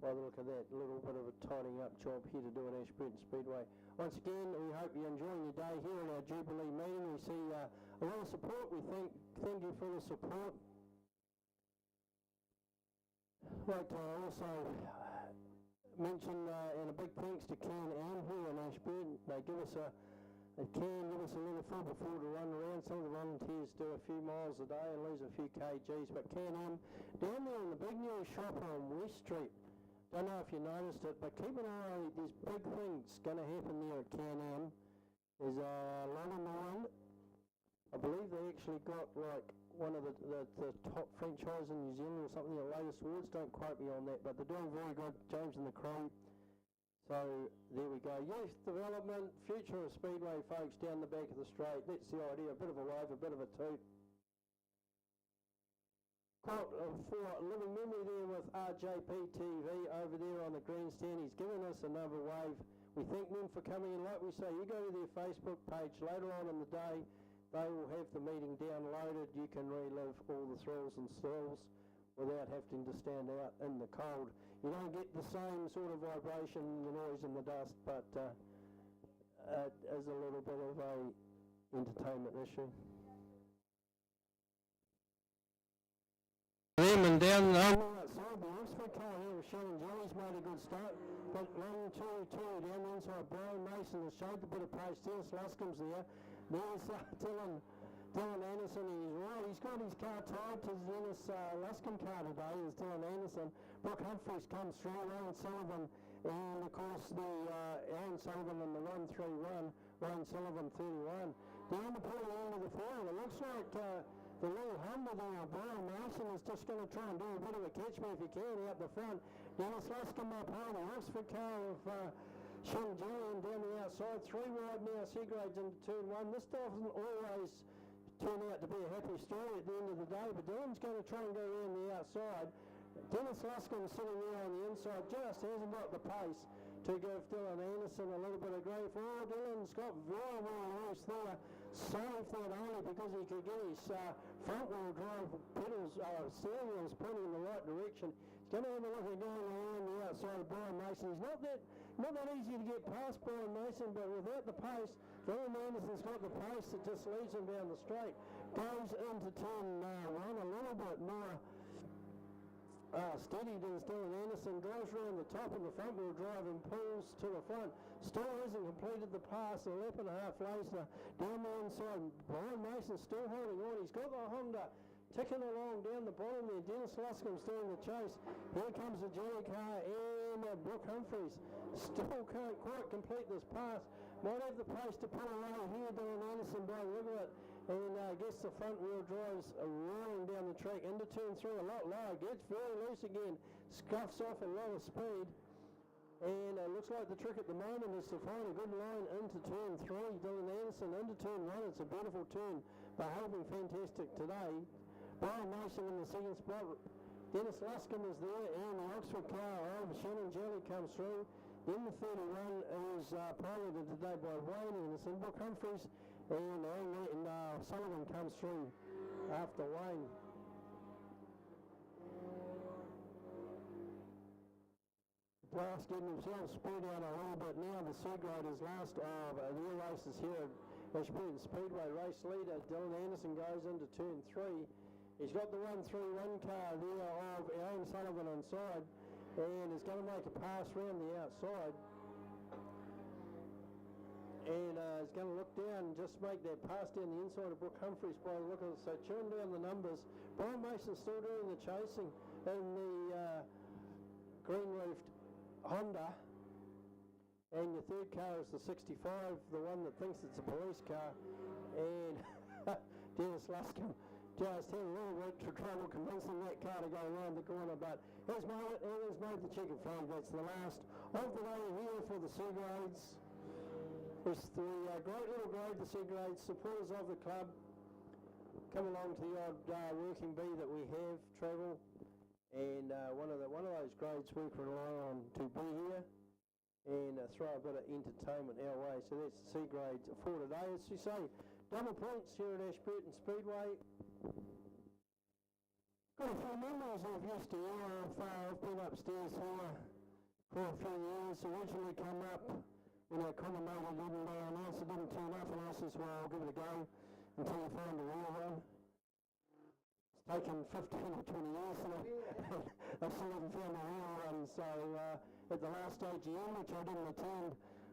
By the look of that, a little bit of a tidying up job here to do at Ashburton Speedway. Once again, we hope you're enjoying your day here at our Jubilee meeting. We see a lot of support. We thank you for the support. like to also mention and a big thanks to Ken Ann here in Ashburton. They give us a little food before to run around. Some of the volunteers do a few miles a day and lose a few kgs, but Ken Ann down there in the big new shop on West Street, don't know if you noticed it, but keep an eye, there's big things going to happen there at Ken Ann. There's a lot in mind. I believe they actually got like one of the top franchise in New Zealand or something, the latest awards, don't quote me on that, but they're doing very good, James and the crew. So there we go, youth development, future of Speedway folks down the back of the straight, that's the idea, a bit of a wave, a bit of a toot. Quote for living memory there with RJP TV over there on the grandstand, he's given us another wave. We thank them for coming in. Like we say, you go to their Facebook page later on in the day, they will have the meeting downloaded. You can relive all the thrills and thrills without having to stand out in the cold. You don't get the same sort of vibration, the noise and the dust, but it is a little bit of a entertainment issue. And down outside the Oxford car here with Shannon Jelly's made a good start. But 1, 2, 2 down the inside. Brian Mason has showed a bit of pace. Dennis Luscombe's there. There's Dylan Anderson. He's right. He's got his car tied to Dennis Luscombe car today. There's Dylan Anderson. Brooke Humphries comes through. Aaron Sullivan. And of course the Aaron Sullivan in the 131. Ryan Sullivan 31. Down the pool end of the field. It looks like the little Honda there, Brian Mason, is just going to try and do a bit of a catch me if he can out the front. Dennis Luscombe up high, the Oxford car of Sean Gillian down the outside. 3 wide now, Seagrades into turn 1. This doesn't always turn out to be a happy story at the end of the day, but Dylan's going to try and go around the outside. Dennis Luscombe sitting there on the inside, just hasn't got the pace to give Dylan Anderson a little bit of grief. Oh, Dylan's got very well loose there. Safe that only because he could get his front wheel drive pedals, steering wheels pointing in the right direction. He's going to have a look at going around the outside of Brian Mason. He's not that easy to get past Brian Mason, but without the pace, Dylan Anderson's got the pace that just leads him down the straight. Goes into turn 1 a little bit more steady than Dylan Anderson. Drives around the top and the front wheel drive and pulls to the front. Still hasn't completed the pass, a lap and a half later. Down the inside, Brian Mason still holding on. He's got the Honda ticking along down the bottom there. Dennis Luscombe's doing the chase. Here comes the Jelly car and Brooke Humphries. Still can't quite complete this pass. Might have the pace to pull away here, Dylan Anderson by the look of it. And I guess the front wheel drives rolling down the track into turn 3 a lot lower. Gets very loose again. Scuffs off a lot of speed. And it looks like the trick at the moment is to find a good line into turn 3. Dylan Anderson into turn 1. It's a beautiful turn. But helping fantastic today. Brian Mason in the second spot. Dennis Luscombe is there, and the Oxford car of Shannon Jelly comes through. Then the 31 is piloted today by Wayne Anderson. Brooke Humphries and Sullivan comes through after Wayne. Blast getting themselves spread out a little bit now. The Seagraders last of their races here at Ashburton Speedway. Race leader Dylan Anderson goes into turn 3. He's got the 131 car there of Aaron Sullivan inside and is going to make a pass round the outside. And is going to look down and just make that pass down the inside of Brooke Humphries by the look of it. So chewing down the numbers. Brian Mason's still doing the chasing in the green-roofed Honda, and your third car is the 65, the one that thinks it's a police car, and Dennis Luscombe just had a little bit of trouble convincing that car to go around the corner, but has made the chicken flag. That's the last of the way here for the Seagrades. It's the great little grade, the Seagrades, supporters of the club, come along to the odd working bee that we have, travel. And one of those grades we can rely on to be here and throw a bit of entertainment our way. So that's the C grades for today. As you say, double points here at Ashburton Speedway. Got a few memories of yesteryear. I've been upstairs here for a few years. Originally come up when our commentator didn't announce it, didn't turn up, and I says, well, I'll give it a go until you find a real one. taken 15 or 20 years and I still haven't found a real one. So at the last AGM, which I didn't attend,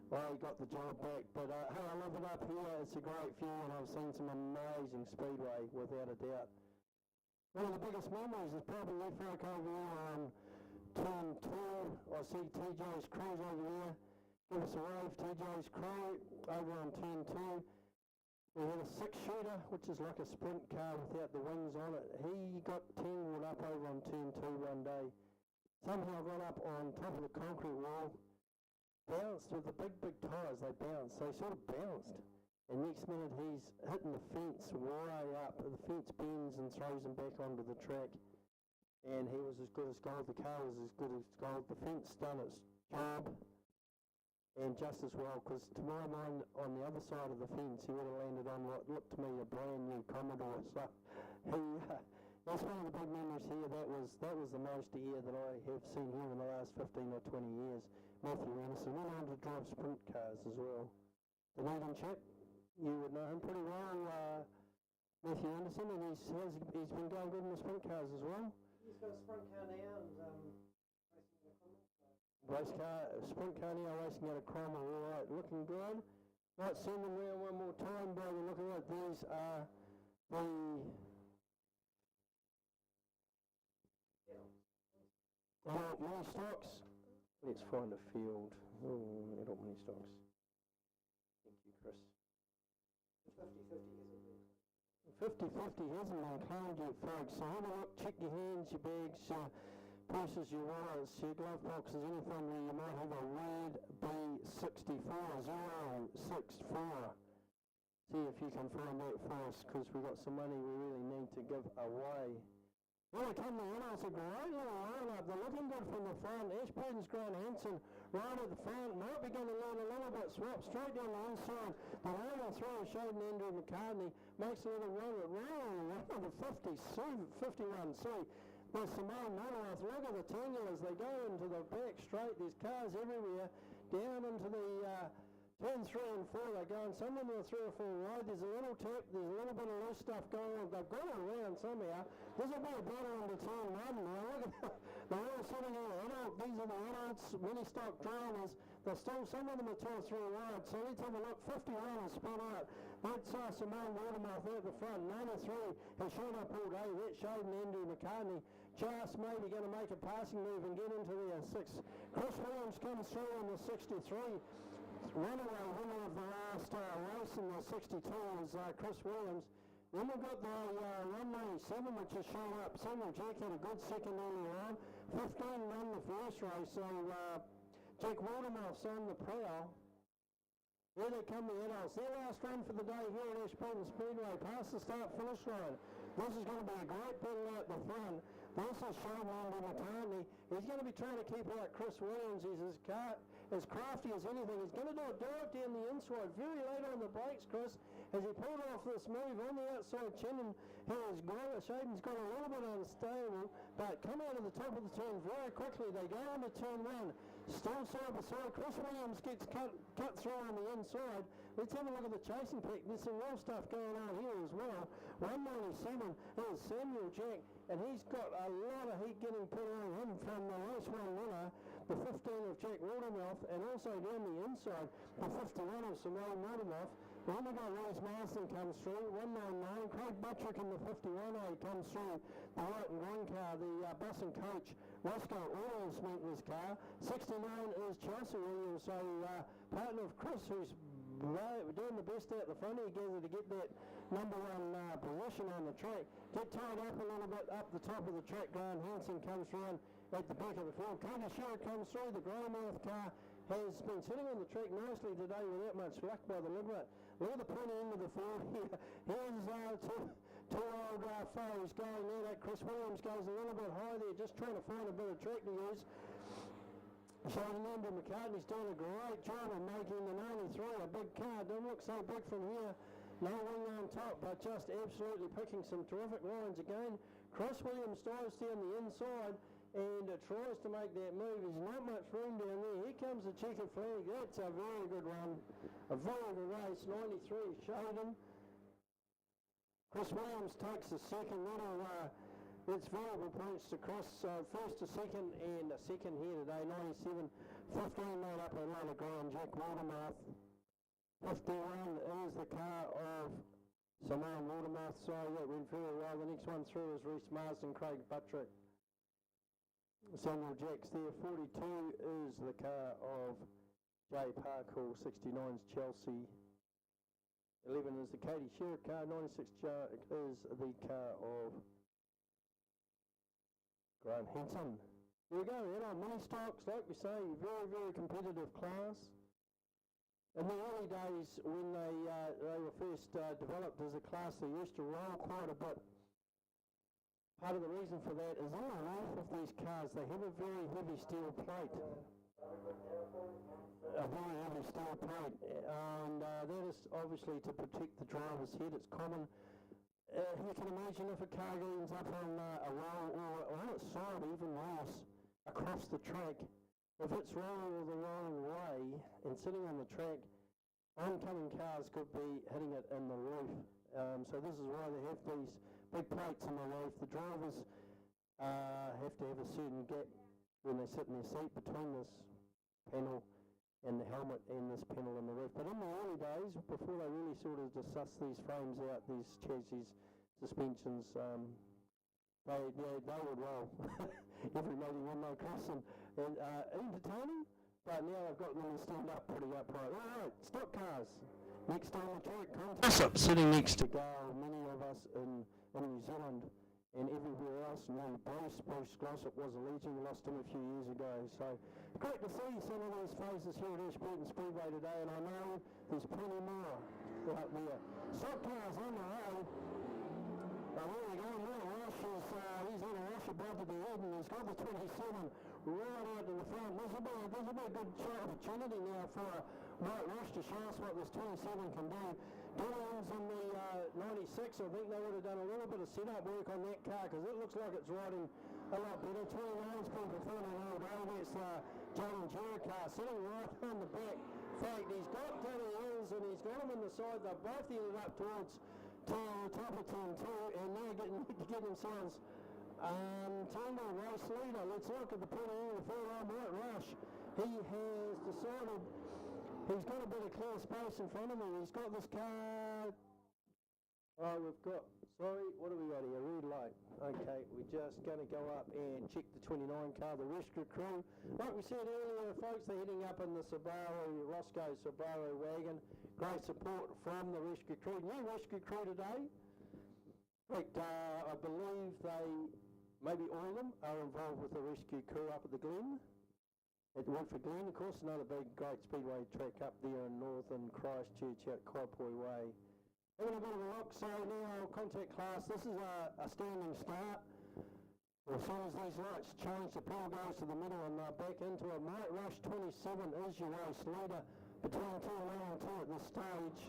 I got the job back. But hey, I love it up here. It's a great view and I've seen some amazing speedway without a doubt. One of the biggest memories is probably we folk over here on turn 2. I see TJ's crews over there. Give us a wave, TJ's crew over on turn 2. We had a 6-shooter, which is like a sprint car without the wings on it. He got tangled up over on turn 2 one day. Somehow got up on top of the concrete wall, bounced with the big tyres, they bounced. They sort of bounced. And next minute he's hitting the fence way up. The fence bends and throws him back onto the track. And he was as good as gold. The car was as good as gold. The fence done its job. And just as well, because to my mind, on the other side of the fence, he would have landed on what looked to me a brand new Commodore. So that's one of the big memories here. That was the most year that I have seen here in the last 15 or 20 years. Matthew Anderson went on to drive sprint cars as well. The Nathan chap, you would know him pretty well, Matthew Anderson, and he's been going good in the sprint cars as well. He's got a sprint car now and Sprint car now racing at a Cromwell, all right, looking good. Might send them round one more time by the look of it. These are the adult mini stocks. Let's find a field. Oh, adult mini stocks. Thank you, Chris. 50-50 hasn't been claimed yet, folks. So have a look, check your hands, your bags, your purses, your wallets, your glove boxes, anything where you might have a red B64, See if you can find that for us, because we've got some money we really need to give away. When I come to the adults, a great little line-up. They're looking good from the front. Ashburton's Grant Hanson right at the front. Might be going to learn a little bit. Swap straight down the inside. The line on through Shaden Andrew McCartney makes a little run at round the 51C. There's Simone Monmouth. Look at the tangulars. They go into the back straight. There's cars everywhere. Down into the turn 3 and 4. They're going some of them are 3 or 4 wide. There's a little tap. There's a little bit of loose stuff going on. They've got it around somehow. This will be a battle into turn 1 now. Look at that. They're all sitting in adult. These are the adults, mini stock drivers. They're still, some of them are 2 or 3 wide. So let's have a look. 51 is spun out. That's Simone Watermouth at the front. 93 has shown up all day. That's Shaden Andrew McCartney. Just maybe going to make a passing move and get into the 6. Chris Williams comes through on the 63. Runaway winner of the last race in the 62 is Chris Williams. Then we've got the 197, which has shown up. Samuel Jack had a good second earlier on. 15 won the first race, so Jack Watermouth's on the prowl. Here they come, the adults. Their last run for the day here at Ashburton Speedway, past the start-finish line. This is going to be a great battle out the front. This is Shaden Andrew McCartney. He's going to be trying to keep out Chris Williams. He's as crafty as anything. He's going to do it direct down the inside. Very late on the brakes, Chris, as he pulled off this move on the outside. Shaden's got a little bit unstable, but come out of the top of the turn very quickly. They go into turn 1. Still side by side. Chris Williams gets cut through on the inside. Let's have a look at the chasing pack. There's some real stuff going on here as well. 197 is Samuel Jack, and he's got a lot of heat getting put on him from the race 1 winner, the 15 of Jack Watermouth, and also down the inside, the 51 of Simone Watermouth. Then we got Rose Marsden comes through, 199. Craig Buttrick in the 51A comes through, the white and green car, the bus and coach. Roscoe Oils Smeaton's car. 69 is Chelsea Williams, so partner of Chris, who's doing the best out the front here to get that number 1 position on the track. Get tied up a little bit up the top of the track. Graham Hanson comes round at the back of the field. Cody Shearer comes through. The Greymouth car has been sitting on the track nicely today without much luck by the look of it. Look at the pointy end of the field here. Here's two old foes going at it. Chris Williams goes a little bit high there, just trying to find a bit of track to use. Shaden Andrew McCartney's doing a great job of making the 93 a big car. Doesn't look so big from here. No wing on top, but just absolutely picking some terrific lines again. Chris Williams dives down the inside and tries to make that move. There's not much room down there. Here comes the checkered flag. That's a very good run. A very good race. 93 Shaden. Chris Williams takes the second. It's valuable points to Chris. First to second and a second here today, 97.15 made up a lot of ground. Jack Watermouth. 51 is the car of Simone Watermouth, so that went very well. The next one through is Reese Marsden, Craig Buttrick, Samuel Jacks there. 42 is the car of Jay Parkall. 69's Chelsea. 11 is the Katie Sherritt car. 96 is the car of Graham Henson. There we go, mini stocks, like we say, very, very competitive class. In the early days, when they were first developed as a class, they used to roll quite a bit. Part of the reason for that is on the roof of these cars, they have a very heavy steel plate. A very heavy steel plate, and that is obviously to protect the driver's head. It's common. You can imagine if a car ends up on a roll or on its side, even worse, across the track. If it's rolling the wrong way and sitting on the track, oncoming cars could be hitting it in the roof. So this is why they have these big plates in the roof. The drivers have to have a certain gap when they sit in their seat between this panel and the helmet and this panel in the roof. But in the early days, before they really sort of just suss these frames out, these chassis, suspensions, they would roll every mating one they cross, and entertaining, but now they've got them to stand up pretty upright. All right, stock cars. Next on the track, contest sitting next to Gale. Many of us in New Zealand and everywhere else know Bruce Glossop was a legend. We lost him a few years ago. So great to see some of those faces here at Ashburton Speedway today, and I know there's plenty more right there. Stock cars on the road. There we go, Will Rush is, he's in a rush above the head, and he's got the 27 right out to the front. This will be a good opportunity now for Mike Rush to show us what this 27 can do. Dillon's in the 96, I think they would have done a little bit of setup work on that car, because it looks like it's riding a lot better. 29's been performing all day. That's Jalen Jarrett car sitting right on the back. In fact, he's got Danny Hills and he's got him in the side. They've both ended up towards top of turn 2, and they're getting to get themselves turn to a race leader. Let's look at the penny in the field on White Rush. He has decided he's got a bit of clear space in front of him. He's got this car. Oh, we've got, sorry, what have we got here? Red light. Okay, we're just going to go up and check the 29 car, the rescue crew. Like we said earlier, folks, they're heading up in the Roscoe Subaru wagon. Great support from the rescue crew. New rescue crew today. In fact, I believe maybe all of them are involved with the rescue crew up at the Glen. At Woodford Glen, of course, another big, great speedway track up there in northern Christchurch at Kaipoi Way. Having a bit of a look, so now contact class, this is a standing start. As soon as these lights change, the pool goes to the middle and back into it. Mike Rush 27 is your race leader between 2 and 2 at this stage.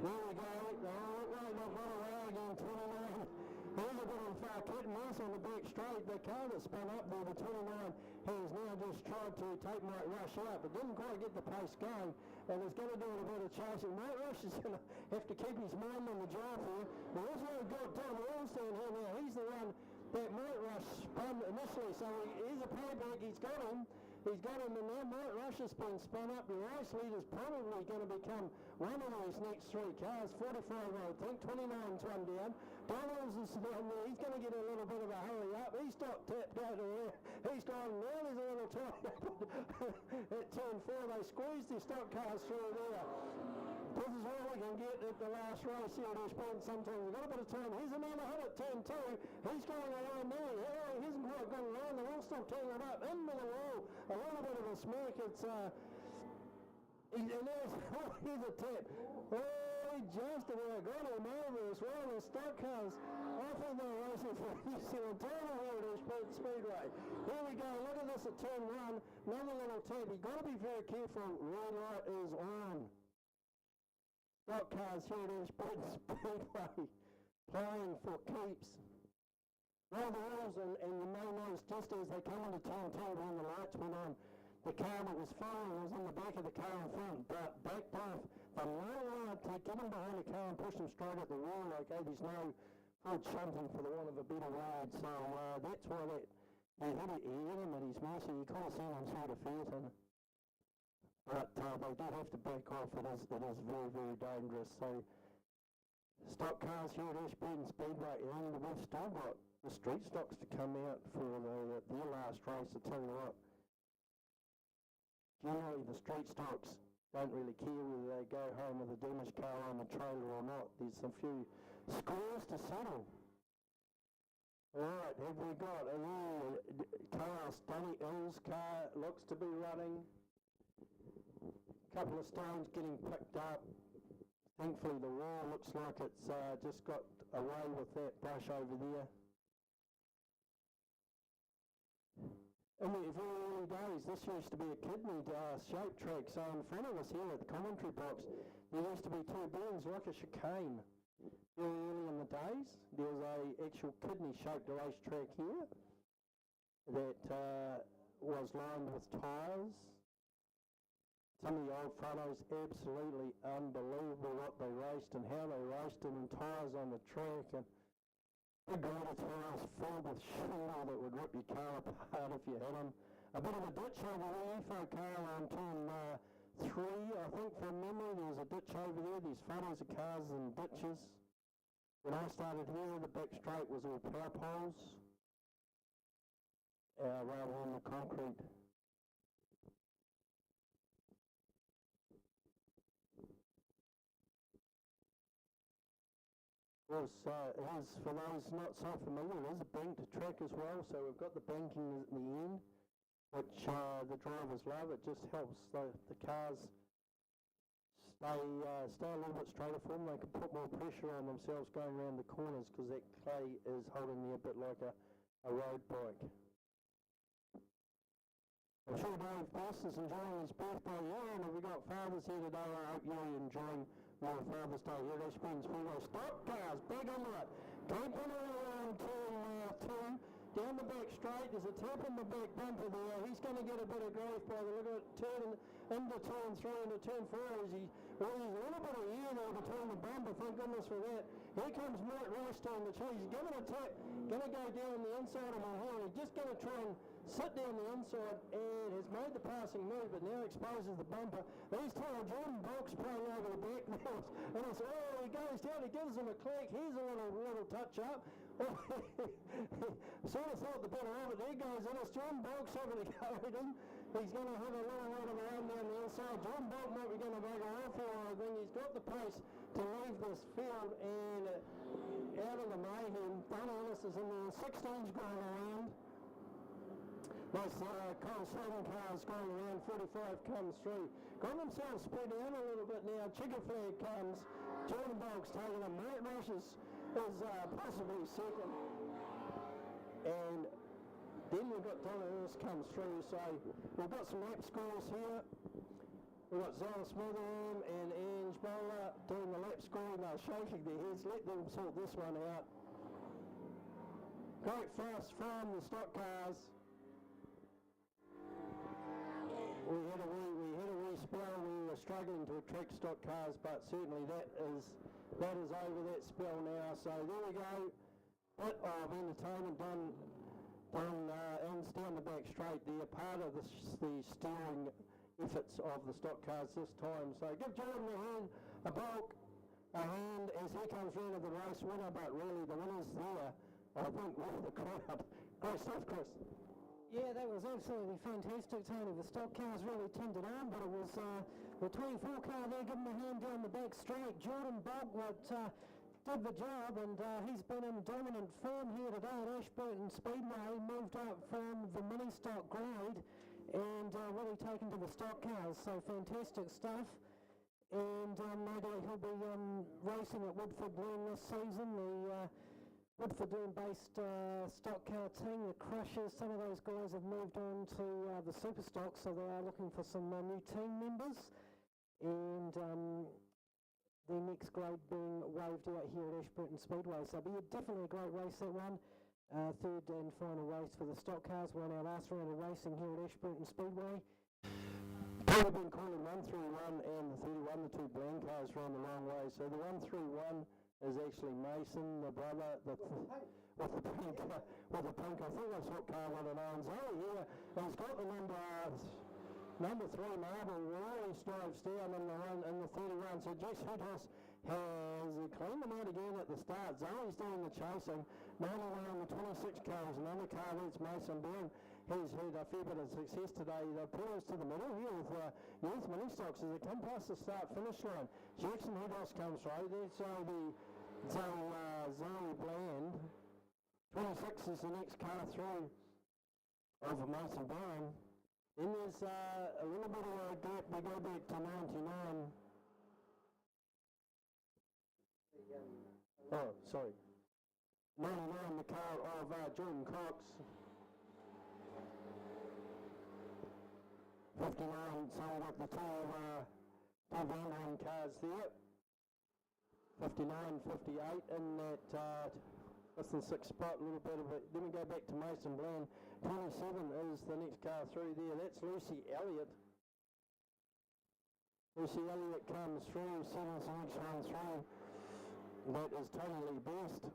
There we go, right, not run away again, 29. Here's a bit of a cat and mouse on the back straight. The car that spun up there, the 29, has now just tried to take Mike Rush out, but didn't quite get the pace going, and is going to do a bit of chasing. Mike Rush is going to have to keep his mind on the job here. But also got Tom Wilson here now. He's the one that Mike Rush spun initially, so here's a payback. He's got him, and now Mike Rush has been spun up. The race leader's probably going to become one of those next 3 cars. 45, I think, 29's one down. Donald's is down there. He's going to get a little bit of a hurry up. He's got tapped out of there. He's gone. Now there's a little time at turn 4. They squeezed their stock cars through there. This is all we can get at the last race here at Ashburton. Sometimes we've got a bit of time. Here's another hit at turn 2. He's going around there. He hasn't quite gone around. They're all still tearing it up into the wall. A little bit of a smack. It's and here's a tap. Oh, he just about got him over as well. The stock cars off in the racing for New Zealand. Total here at Ashburton Speedway. Here we go. Look at this at turn 1. Another little tap. You've got to be very careful. Red light is on. Stock cars here at Ashburton Speedway playing for keeps. Roll the rules, and you may notice just as they come into turn 2 when the lights went on, the car that was following was in the back of the car in front, but backed off. But no allowed to get him behind the car and push him straight at the wall. Okay, there's no good shunting for the want of a better word. So that's why he hit him at his mercy. He could have seen him sort of feared. But they do have to back off. It is very, very dangerous. So stock cars here at Ashburton Speedway, and we've still got the street stocks to come out for their last race. I tell you what, generally the street stocks don't really care whether they go home with a damaged car on the trailer or not. There's a few scores to settle. Alright, have we got a car? Danny Ill's car looks to be running. Couple of stones getting picked up. Thankfully the wall looks like it's just got away with that brush over there. In the very early days, this used to be a kidney-shaped track, so in front of us here at the commentary box, there used to be two bends like a chicane. Very early in the days, there was a actual kidney-shaped racetrack here that was lined with tyres. Some of the old photos, absolutely unbelievable what they raced and how they raced it, and tyres on the track, and big water tyres filled with shingle that would rip your car apart if you hit them. A bit of a ditch over there for a car on turn 3, I think from memory. There was a ditch over there. There's photos of cars and ditches. When I started here, the back straight was all power poles rather than the concrete. It is, for those not so familiar, it is a banked track as well, so we've got the banking at the end, which the drivers love. It just helps the cars stay a little bit straighter for them. They can put more pressure on themselves going around the corners because that clay is holding there a bit like a road bike. I'm sure Dave Boss is enjoying his birthday here, and we've got fathers here today. I hope you're enjoying your Father's Day here at Ashburton Speedway. Stock cars, big on that. Keep on around turn 2, down the back straight. There's a tap in the back bumper there. He's going to get a bit of grief by the look of it. Turning into turn 3 into turn 4. There's a little bit of air there between the bumper, thank goodness for that. Here comes Mike Rice down the tree. He's giving a tap, going to go down the inside of my heel. He's just going to try and sit down the inside and has made the passing move, but now exposes the bumper. These two are Jordan Bulks playing over the back there. And it's, he goes down, he gives him a click. Here's a little touch up. Sort of thought the better of it. There goes in. It's Jordan Bulks having a go at him. He's going to have a little run of a run down the inside. Jordan Bulk might be going to bugger off here, I think. He's got the pace to leave this field and out of the mayhem. Don Ellis is in there. 16's going around. This Cole Sutton car's going around, 45 comes through. Got themselves spread out a little bit now. Chigga Flag comes. Jordan Bulk's taking him. Mate Rush is possibly second. And then we've got Donna Hurst comes through. So we've got some lap scores here. We've got Zola Smitherham and Ange Bowler doing the lap scoring. They're shaking their heads. Let them sort this one out. Great fast from the stock cars. We had a wee spell. We were struggling to attract stock cars, but certainly that is over that spell now. So there we go. Bit of entertainment done and down the back straight there. Part of the steering efforts of the stock cars this time. So give Jordan a hand as he comes round to the race winner, but really the winner's there, I think, with the crowd. Great stuff, Chris. Yeah, that was absolutely fantastic, Tony. The stock cars really turned it on, but it was the 24 car there giving a hand down the back straight. Jordan Bulk did the job, and he's been in dominant form here today at Ashburton Speedway. Moved up from the mini stock grade and really taken to the stock cars. So fantastic stuff. And no doubt he'll be racing at Woodford Loom this season. The Woodford Loom-based stock car team, the Crushers, some of those guys have moved on to the super stock, so they are looking for some new team members. And the next grade being waved out here at Ashburton Speedway. So it'll be definitely a great race, that one. Third and final race for the stock cars. We're on our last round of racing here at Ashburton Speedway. we've been calling 131 and the 31, the two blend cars ran the wrong way. So the 131 is actually Mason, the brother, with the pink, I think that's what car one and owns. Oh yeah, and it's got the number 3 marble really stripes down in the 31. So Jess Hutos has cleaned them out again at the start. Zoe's doing the chasing. 99, the 26 car is another car, that's Mason Bourne. He's had a fair bit of success today. The pulls to the middle here with youth mini stocks as they come past the start-finish line. Jackson Hudos comes through. There's Zoe Bland. 26 is the next car through of Mason Bourne. Then there's a little bit of a gap. We go back to 99. Oh, sorry. 99, the car of Jordan Cox. 59, so we've got the two Vanderham cars there. 59, 58 in that less than 6 spot, a little bit of it. Then we go back to Mason Bland. 27 is the next car through there. That's Lucy Elliott. Lucy Elliott comes through, 7's the next one through. That is Tony Lee Best.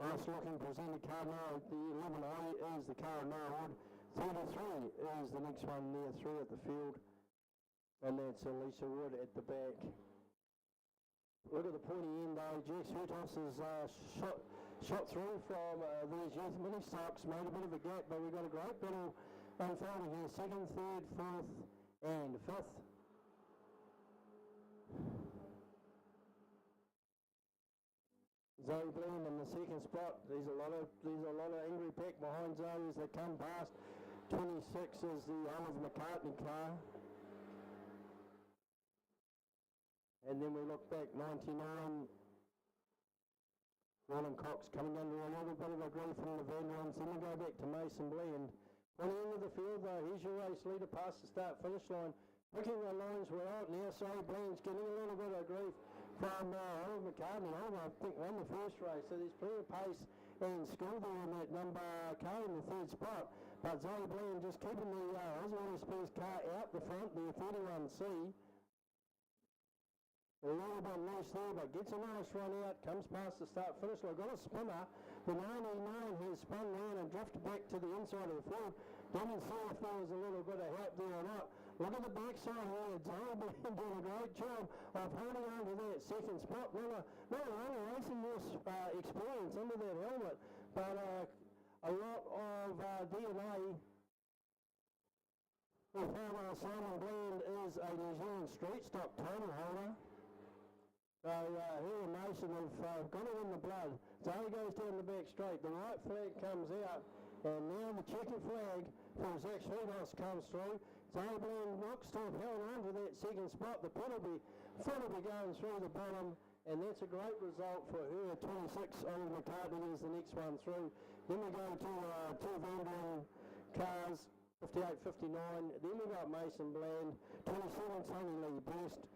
Nice looking presented car now. The 11A is the car of Norwood. 33 is the next one there through at the field. And that's Elisa Wood at the back. Look at the pointy end though. Jess Hutos has shot through from these youth mini stocks, made a bit of a gap, but we've got a great battle unfolding here. 2nd, 3rd, 4th and 5th. Zoe Bland in the 2nd spot. There's a lot of angry pack behind Zoe as they come past. 26 is the Olive McCartney car. And then we look back, 99. Roland Cox coming under a little bit of a grief from the Vanderhams. Then we go back to Mason Bland. On the end of the field though, here's your race leader past the start-finish line. Picking the lines were out now, so Bland's getting a little bit of grief from Olive McCartney. I think won the first race, so there's plenty of pace and skill there in that number car in the 3rd spot. But Zoe Bland just keeping the Oswald Spears car out the front, the 31C. A little bit loose there, but gets a nice run out, comes past the start-finish line. Got a spinner. The 99 has spun round and drifted back to the inside of the field. Didn't see if there was a little bit of help there or not. Look at the backside here. Zoe Bland doing a great job of holding on to that 2nd spot. Not only racing this experience under that helmet, but a lot of DNA. Well, Simon Bland is a New Zealand street stock title holder. So here in Mason have got it in the blood. Zoe goes down the back straight. The white flag comes out, and now the checkered flag for Zach Sweetheart comes through. Zoe Bland looks to have held on to that 2nd spot. The foot will be going through the bottom, and that's a great result for her. 26 Olive McCartney is the next one through. Then we go to two Vanderham cars, 58, 59. Then we got Mason Bland. 27 Tony Lee Best.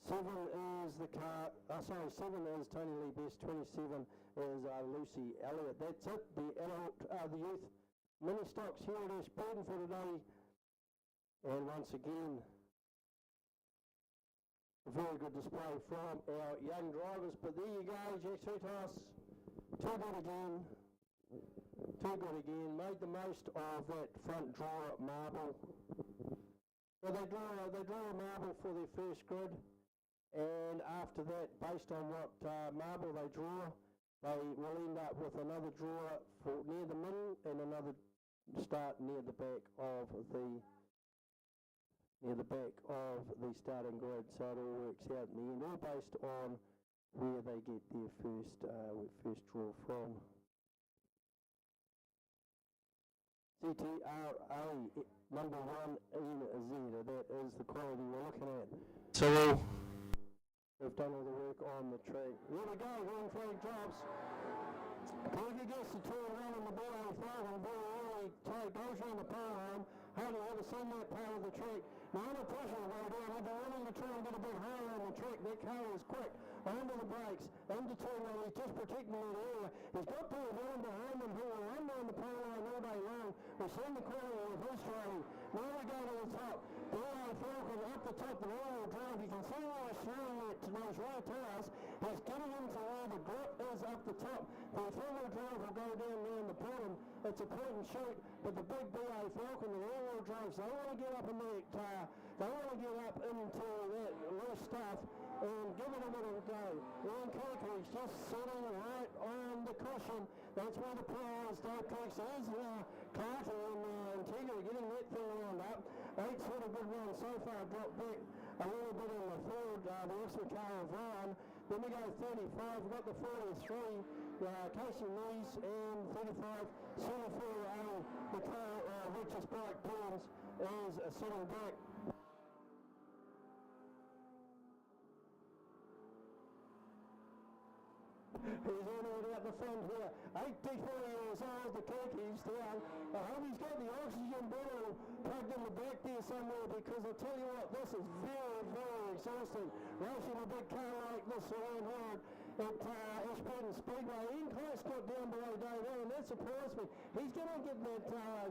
7 is the car, 7 is Tony Lee Best, 27 is Lucy Elliott. That's it, the youth mini stocks here at Ashburton for today. And once again, a very good display from our young drivers. But there you go, Jack Hutos, too good again. Made the most of that front draw marble. Well, they draw a marble for their first grid. And after that, based on what marble they draw, they will end up with another draw for near the middle and another start near the back of the starting grid. So it all works out in the end, all based on where they get their first draw from. CTRA number 1NZ. That is the quality we're looking at. So we've done all the work on the track. Here we go, green flag drops. Peggy gets the 2-1 on the ball on the flag and very early goes around the power arm. Hardly ever seen that part of the track. Now under pressure way down, they're running to try and get a bit higher on the track. That car is quick. Under the brakes, into turn one, he's just protecting that area. He's got Paul Vaughan behind him who will run down the power line all day long. We've seen the quality of his driving. Now we go to the top. BA Falcon up the top, the all-wheel drive. You can see where he's throwing it to those right tires. He's getting into where the grip is up the top. The four-wheel drive will go down there in the bottom. It's a point and shoot, but the big BA Falcon, the all-wheel drives, they want to get up in that they want to get up into that loose stuff and give it a bit of a go. Ian Kirkle's just sitting right on the cushion. That's where the prize Dave Kirk says. Carter and Antigua getting that thing wound up. 8's had a good run so far, dropped back a little bit in the third. The rest of the car of Ryan. Then we go 35, we've got the 43, Casey Lees, and 35, Singapore, the car Rich's Bike Burns is sitting back. He's in it out the front here. 84 years old, the Kirky's down. I hope he's got the oxygen bottle plugged in the back there somewhere, because I tell you what, this is very, very exhausting. Racing a big car like this around here at Ashburton Speedway. Ian Clark's got down below Dave Allen, that surprised me. He's going to get that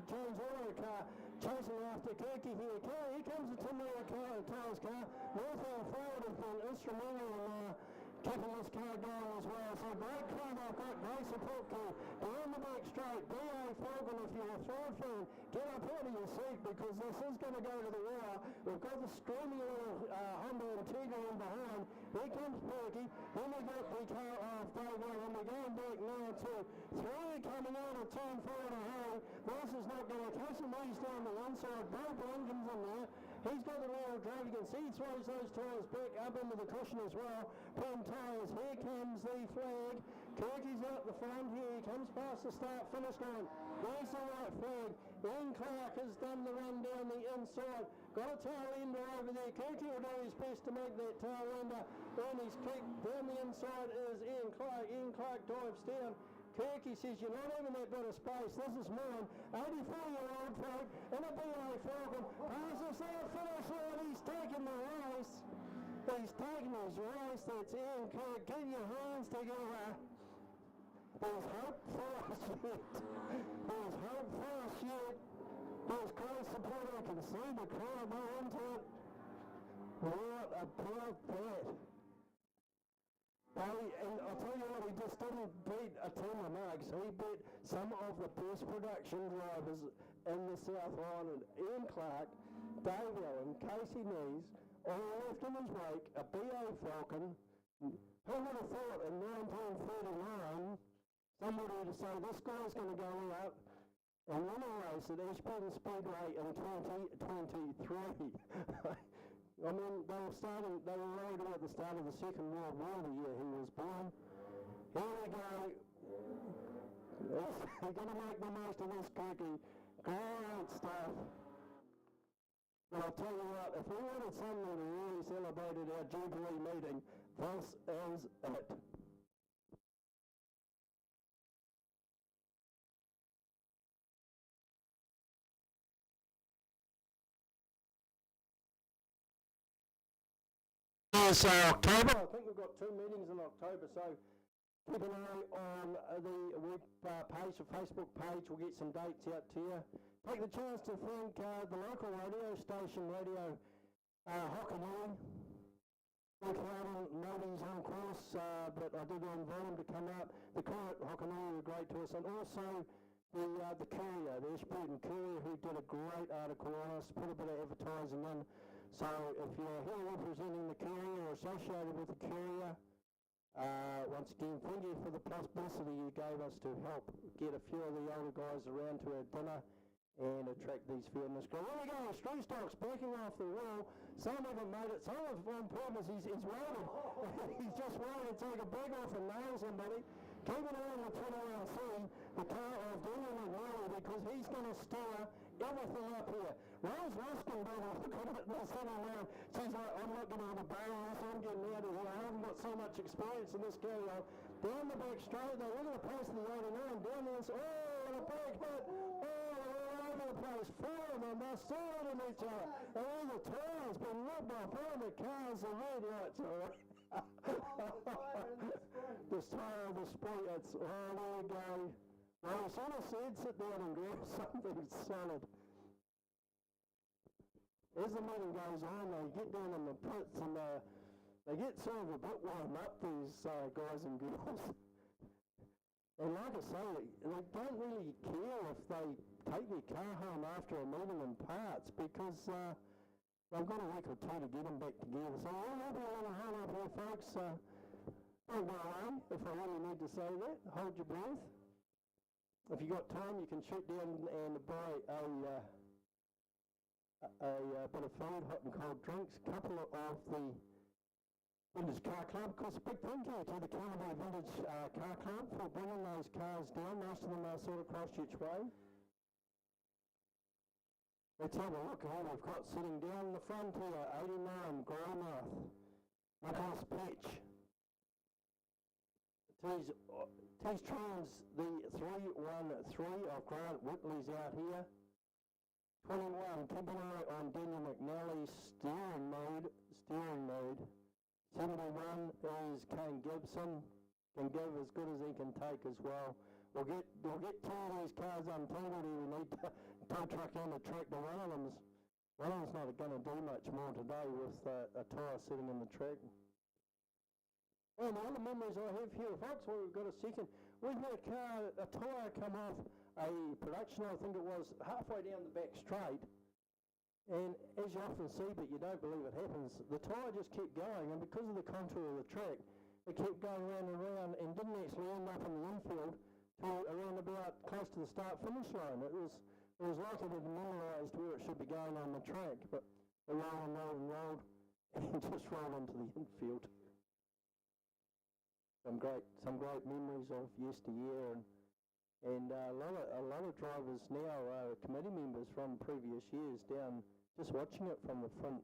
James Auto car chasing after Kirky here. Here comes the Tim Taylor's car. Northbound forward has been instrumental in keeping this car going as well. So great club, I've got great support crew. Down the back straight, BA Falcon, if you're a Ford fan, get up out of your seat, because this is going to go to the wire. We've got the screamy little Honda Antigua in behind. Here comes Perky. Then we got the car of Dave Allen, and we're going back now to 3 coming out of turn 4 and a half. This is not going to catch him. He's down the inside. Bob Blanken's in there. He's got the rear drive. You can see he throws those tyres back up into the cushion as well. Pin tyres. Here comes the flag. Kirky's out the front here. He comes past the start-finish line. There's the white flag. Ian Clark has done the run down the inside. Got a tail ender over there. Kirky will do his best to make that tail ender. And he's kicked down the inside is Ian Clark. Ian Clark dives down. Kirky says, you're not having that bit of space, this is mine. 84-year-old folk in a BA Falcon. Passes that finish line, he's taking the race. He's taking his race, that's Ian Clark. Get your hands together. There's hope for us yet. There's hope for us yet. There's great support, I can see the crowd go into it. What about that? And I'll tell you what, he just didn't beat a team of marks. He beat some of the best production drivers in the South Island. Ian Clark, Dave Allen, Casey Nees, all left in his wake, a BA Falcon. Who would have thought in 1939 somebody to say this guy's going to go out and win a race at Ashburton Speedway in 2023? I mean, they were worried about the start of the Second World War the year he was born. Here we go. We're going to make the most of this, Kirky. Great stuff. But I'll tell you what, if we wanted something to really celebrate at our Jubilee meeting, this is it. So October, I think we've got 2 meetings in October, so keep an eye on the web page, the Facebook page. We'll get some dates out to you. Take the chance to thank the local radio station, Radio Hokanui. We can't know he's on course, but I did invite him to come out. The crew at Hokanui were great to us, and also the Courier, the Ashburton Courier, who did a great article on us, put a bit of advertising in. So if you're here representing the Courier or associated with the Courier, once again, thank you for the publicity you gave us to help get a few of the older guys around to our dinner and attract these fielders. There we go, Street Stock's backing off the wall. Some of them made it, some of them on purpose, he's waiting. He's just waiting to take a bag off and nail somebody. Keep an eye on the 21C, the car of Daniel McNally, because he's going to stir everything up here. Rose Ruskin, by the look at it, they're sitting around. She's like, I'm not going to have a barrel this, I'm getting out of here. I haven't got so much experience in this carry-on. Down the back straight, they're looking to pass the 89, down the inside, and a big hit. They're all over the place. 4 of them, they're still hitting each other. And all the tires been ripped off, all the cars are red lights, all right? The tire of the sprint, it's all there we go. Well, as soon as I said sit down and grab something solid. as the meeting goes on, they get down in the pits and they get sort of a bit wound up, these guys and girls. And like I say, they don't really care if they take their car home after a meeting in parts because they've got a week or two to get them back together. So we'll be on a whole lot here, folks. Don't go away if I really need to say that. Hold your breath. If you've got time, you can shoot down and buy a bit of food, hot and cold drinks, a couple of the Vintage Car Club. Of course, a big thank you to the Canterbury Vintage Car Club for bringing those cars down. Most of them are sort of Christchurch way. Let's have a look at what we've got sitting down the front here. 89 Growmouth, Nicholas Patch. Tees Trans, the 313 of Grant Whitley's out here. 21 Cabernet on Daniel McNally's steering mode. 71 is Kane Gibson, can give as good as he can take as well. We'll get two of these cars untangled here. We need to tow truck and a tractor. One of them's not going to do much more today with a tyre sitting in the track. And the other memories I have here, folks, where we've got a second, we had a tyre come off a production, I think it was, halfway down the back straight. And as you often see, but you don't believe it happens, the tyre just kept going, and because of the contour of the track, it kept going round and round and didn't actually end up in the infield till around about close to the start-finish line. It was like it had memorised where it should be going on the track, but it rolled and rolled and just rolled into the infield. Some great memories of yesteryear, and a lot of drivers now are committee members from previous years down, just watching it from the front,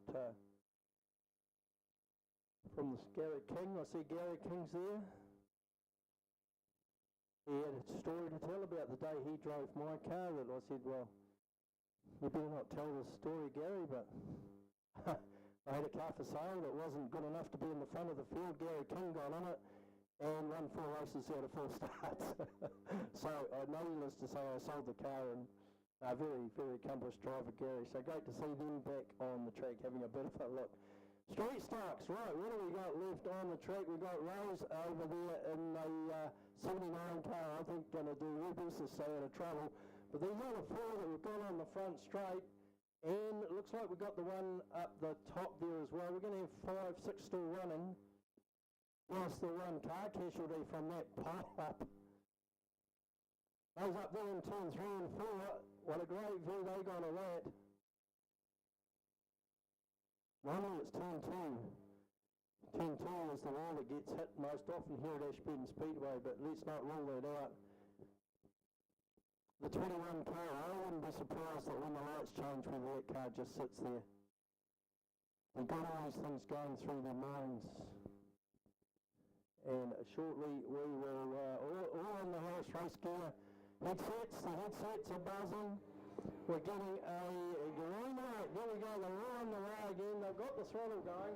from the Gary King. I see Gary King's there. He had a story to tell about the day he drove my car that I said, well, you better not tell this story, Gary, but I had a car for sale that wasn't good enough to be in the front of the field. Gary King got on it and won 4 races out of 4 starts. So needless to say, I sold the car, and a very, very accomplished driver, Gary. So great to see them back on the track having a bit of a look. Street stocks, right, what do we got left on the track? We've got Rose over there in a 79 car, I think going to do real business, stay out of trouble. But these are the 4 that we've got on the front straight, and it looks like we've got the one up the top there as well. We're going to have 5, 6 still running. Plus the one car casualty from that pile up. Those up there in turn 3 and 4, what a great view they got of that. Normally it's turn 2. Turn 2 is the wall that gets hit most often here at Ashburton Speedway, but let's not rule that out. The 21 car, I wouldn't be surprised that when the lights change whether that car just sits there. They've got all these things going through their minds. And shortly we will, all in the house race gear. Headsets, the headsets are buzzing. We're getting a green light. There we go, they're all on the way again. They've got the throttle going.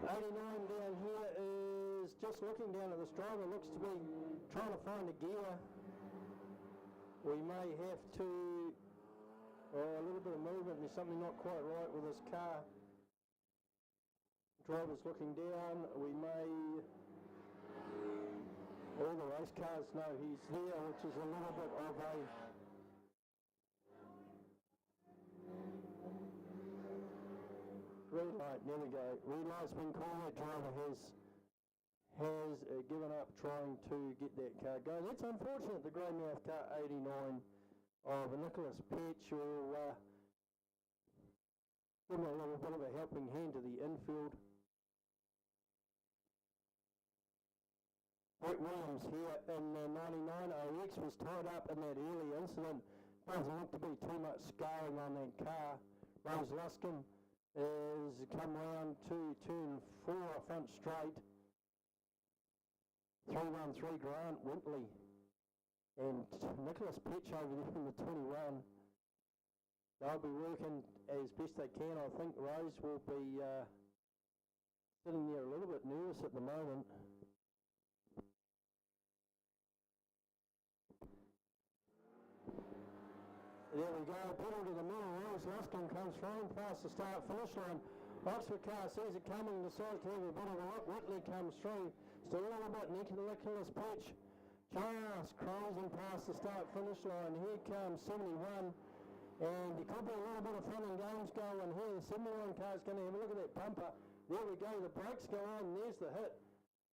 89 down here is just looking down at this driver. Looks to be trying to find a gear. We may have to, a little bit of movement. There's something not quite right with this car. Driver's looking down. We may, all the race cars know he's there, which is a little bit of a red light. There we go. Red light's been called. That driver has given up trying to get that car going. That's unfortunate. The Greymouth car 89 of Nicholas Patch will give him a little bit of a helping hand to the infield. Brett Williams here in 99 OX was tied up in that early incident. Doesn't look to be too much scarring on that car. Rose Luskin has come round to turn 4 front straight. 313 Grant Whitley and Nicholas Patch over there in the 21. They'll be working as best they can. I think Rose will be sitting there a little bit nervous at the moment. There There we go, pedal to the middle, Rose Luskin comes through, past the start-finish line. Oxford car sees it coming, decides to have a bit of a look. Whitley comes through, still a little bit, Nicholas Pitch. Just cruising past the start-finish line. Here comes 71. And there could be a little bit of fun and games going here. The 71 car's going to have a look at that bumper. There we go, the brakes go on, and there's the hit.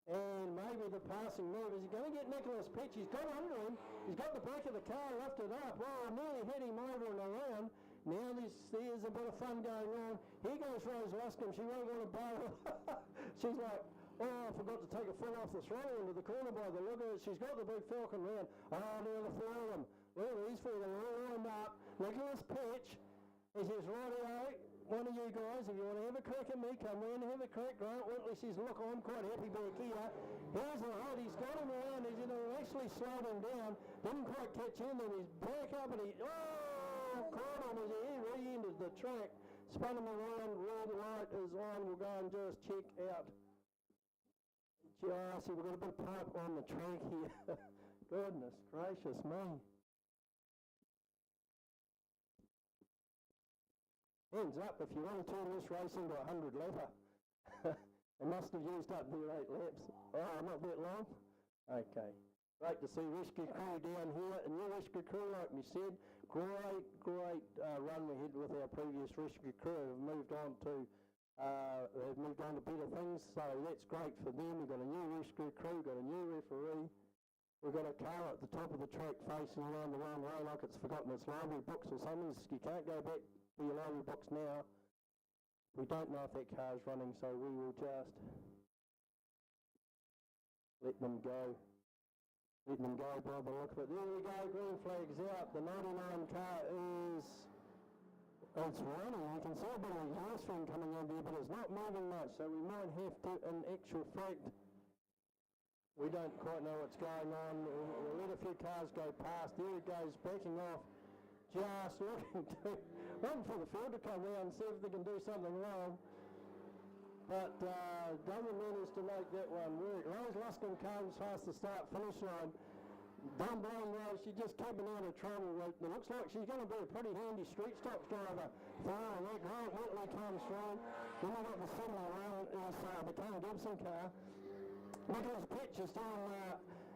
And maybe the passing move. Is he going to get Nicholas Pitch? He's got under him. He's got the back of the car lifted up. Well, nearly hit him over and around. Now there's a bit of fun going on. Here goes Rose Luscombe. She won't want to bowl. She's like, oh, I forgot to take a foot off the throttle into the corner by the look of it. She's got the big Falcon round. Oh, now the four of them. Look at these four, they're all lined up. Nicholas Pitch. He says, rightio, one of you guys, if you want to have a crack at me, come round and have a crack. Grant Whitley says, look, I'm quite happy back here. Here's the hit. He's got him around. He's actually slowed him down. Didn't quite catch in, then he's back up and he, caught him as he re-entered the track. Spun him around. Red light is on. We'll go and just check out. See, we've got a bit of pipe on the track here. Goodness gracious me. Hands up if you want to turn this race into a 100 lapper. They must have used up their 8 laps. Oh, not that long? Okay. Great to see rescue crew down here. A new rescue crew, like we said. Great run we had with our previous rescue crew. Have moved on to better things, so that's great for them. We've got a new rescue crew, got a new referee. We've got a car at the top of the track facing around the wrong way like it's forgotten its library books or something. You can't go back to your library books now. We don't know if that car's running, so we will just let them go. Let them go by the look of it. There we go, green flag's out. The 99 car is... It's running. You can see a bit of exhaust coming in there, but it's not moving much, so we might have to, in actual fact, we don't quite know what's going on. We'll let a few cars go past. There it goes, backing off. Just looking to... Waiting for the field to come round and see if they can do something wrong. But doesn't manage to make that one work. Rose Luscombe comes past the start-finish line. Down below Rose, she's just keeping out of trouble. It looks like she's going to be a pretty handy street stock driver. Following that, Grant Whitley comes through. Then we've got the 71 is the Kane Gibson car. Nicholas Pitch is doing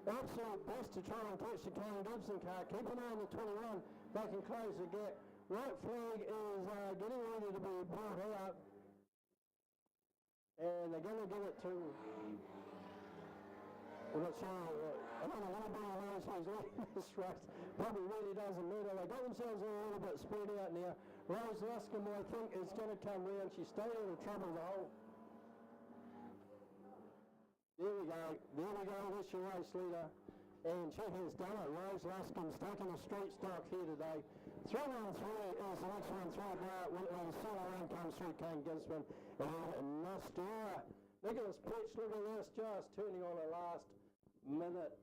absolute best to try and catch the Kane Gibson car. Keep an eye on the 21. They can close the gap. White flag is getting ready to be brought out. And they're going to give it to... We're not sure. I don't know anybody knows who's leading this race. Probably really doesn't matter. They got themselves a little bit spread out now. Rose Luscombe, I think, is going to come round. She stayed out of trouble the whole... There we go. That's your race leader. And she has done it. Rose Luscombe's taken a street stock here today. 3-1-3 is the next one through Grant Whitley. The silver one comes through Kane Gibson. And Nostura. Nicholas Pitch, look at this, just turning on a last minute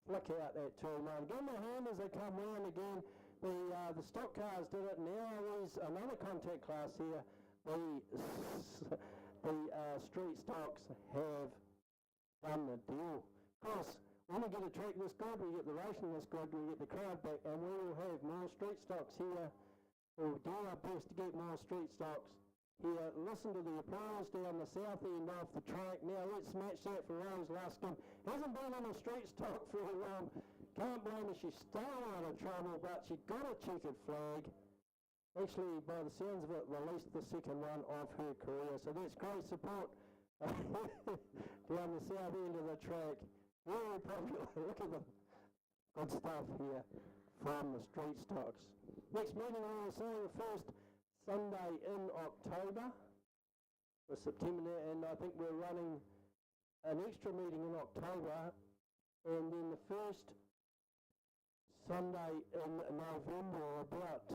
flick out that turn one. Give them a hand as they come round again. The stock cars did it. Now there's another contact class here. The street stocks have done the deal. Of course, when we get a track this good, we get the racing this good, we get the crowd back, and we will have more street stocks here. We'll do our best to get more street stocks here. Listen to the applause down the south end of the track. Now let's match that for Rose Luscombe. Hasn't been on a street stock for a while. Can't blame her, she's still out of trouble, but she got a checkered flag. Actually, by the sounds of it, released the second one of her career. So that's great support down the south end of the track. Very popular. Look at them. Good stuff here from the street stocks. Next meeting, we were saying the first Sunday in October for September, and I think we're running an extra meeting in October, and then the first Sunday in November, or about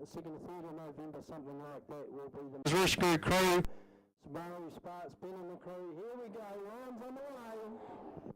2nd or 3rd of November, something like that, will be the rescue crew. Subaru Sparks, Ben and the crew. Here we go, lines on the way.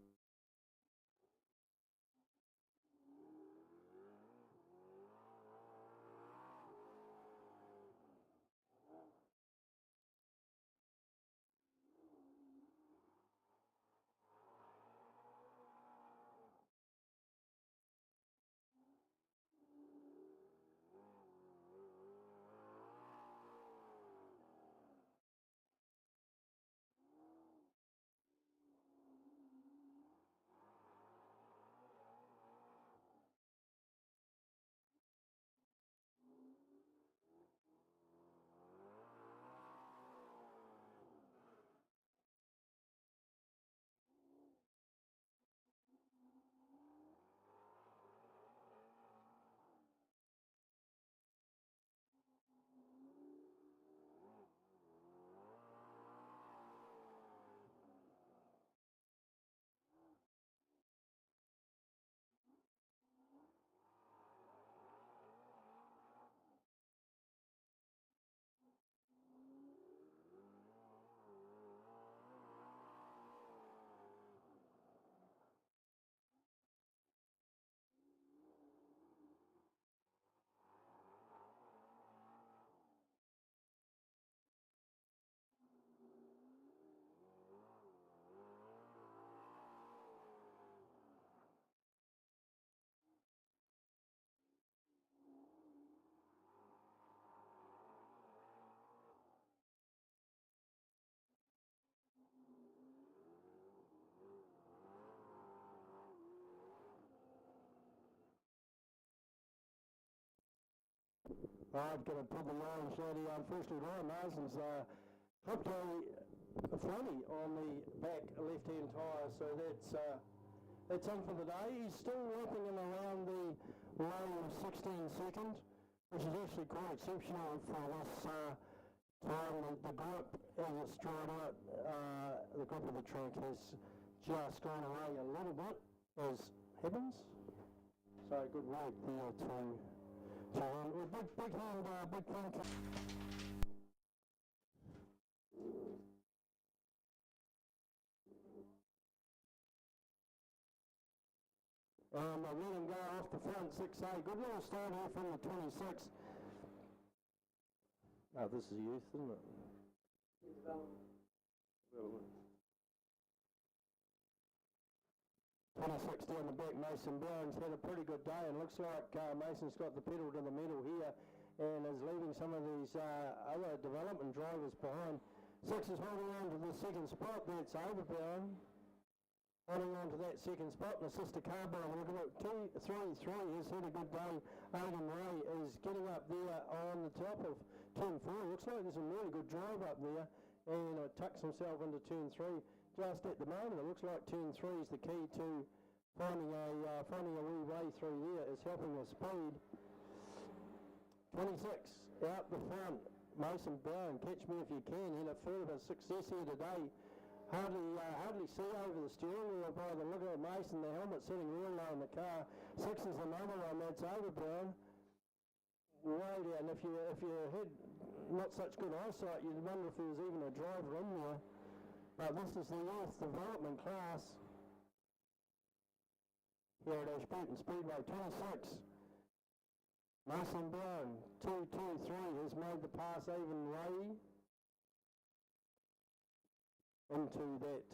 Right, going to put the line shady. Unfortunately, Ryan Marsden's hooked a funny on the back left-hand tyre, so that's in for the day. He's still working in around the low 16 seconds, which is actually quite exceptional for this time. The grip, as it's drawn out, the grip of the track has just gone away a little bit, as happens. So good work there to big hand, big thank you. And let him go off the front 6A. Good little start here from the 26. Oh, this is youth, isn't it? Development. 26 down the back, Mason Brown's had a pretty good day, and looks like Mason's got the pedal to the metal here and is leaving some of these other development drivers behind. 6 is holding on to the second spot. That's Overbound. Holding on to that second spot, and the sister Carboy, look at it, 2-3-3 has had a good day. Aidan Ray is getting up there on the top of turn 4. Looks like there's a really good drive up there, and tucks himself into turn 3. Just at the moment, it looks like turn 3 is the key to finding a wee way through there. It's helping with speed. 26 out the front, Mason Brown, catch me if you can. Had a further success here today. Hardly see over the steering wheel by the look of Mason. The helmet sitting real low in the car. 6 is another one, that's Overbound. Way down. If you had not such good eyesight, you'd wonder if there was even a driver in there. But this is the youth development class here at Ashburton Speedway. 26. Mason Brown, 2-2-3 has made the pass. Even Ray into that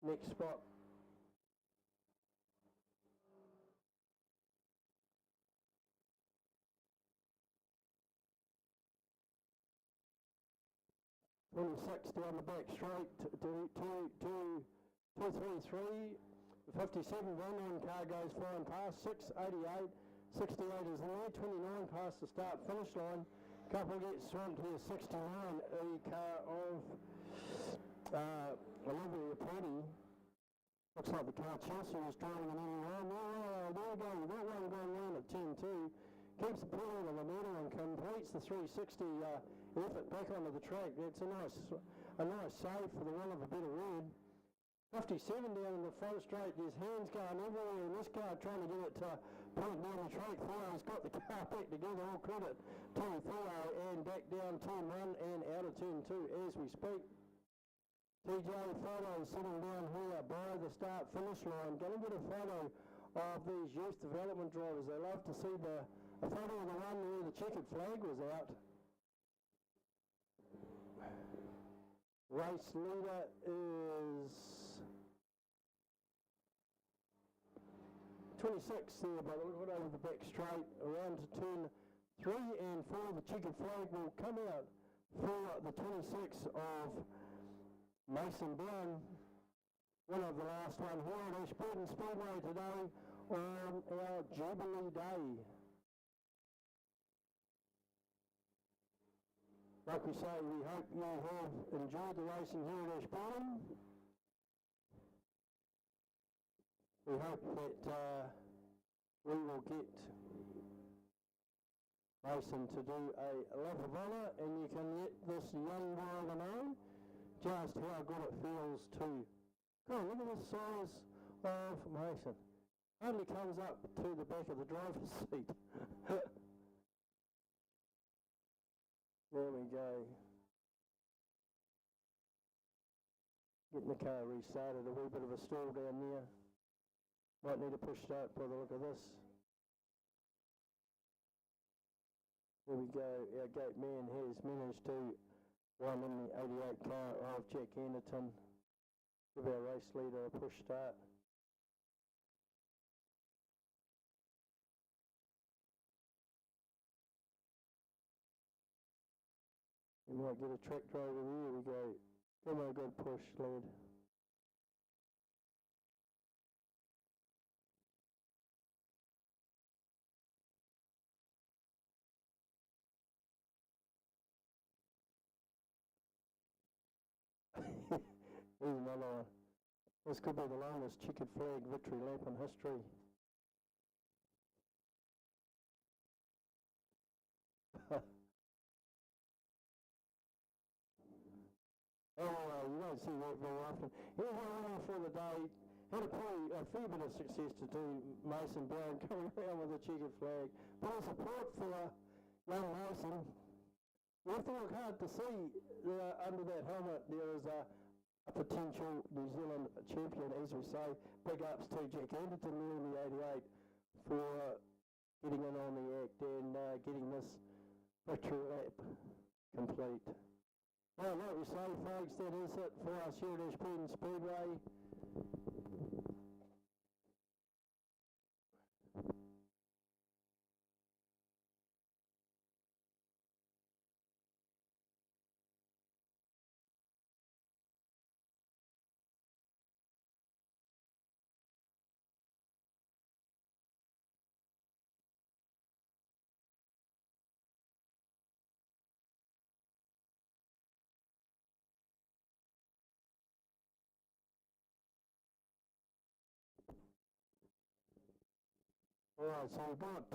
next spot. Down the back straight, 2-3-3, 57 one car goes flying past, 6-88, 68 is in there, 29 past the start finish line, couple gets swamped here, 69, a car of Olivia Petty. Looks like the car Chelsea is driving an in line. There we go, we've got one going round at 10-2. Keeps the pedal to the metal and completes the 360 effort back onto the track. It's a nice save for the want of a better word. 57 down in the front straight. There's hands going everywhere in this car trying to get it to point down the track. Theo's got the car back together. All credit to Theo, and back down turn 1 and out of turn 2 as we speak. TJ photo sitting down here by the start finish line. Going to get a photo of these youth development drivers. They love to see a photo of the one where the checkered flag was out. Race leader is 26 there, but we'll go over the back straight around to turn 3 and 4. The checkered flag will come out for the 26 of Mason Brown. One of the last one here at Ashburton Speedway today on our Jubilee Day. Like we say, we hope you have enjoyed the racing here at Ashburton. We hope that we will get Mason to do a lap of honour, and you can let this young driver know just how good it feels to... God, look at the size of Mason. Only comes up to the back of the driver's seat. There we go. Getting the car restarted, a wee bit of a stall down there. Might need a push start by the look of this. There we go, our gate man has managed to run in the 88 car of Jack Anderton. Give our race leader a push start. You might get a track driver, there we go. Give him a good push, lad. Even though this could be the longest checkered flag victory lap in history. Oh, you don't see that very often. Here's our winner for the day. Had a fair bit of success to do, Mason Brown coming around with a checkered flag. But in support for young Mason, you have to look hard to see under that helmet there is a potential New Zealand champion, as we say. Big ups to Jack Anderton there in the 88 for getting in on the act and getting this victory lap complete. Well, like we say, folks, that is it for us here at Ashburton Speedway. All right, so we've got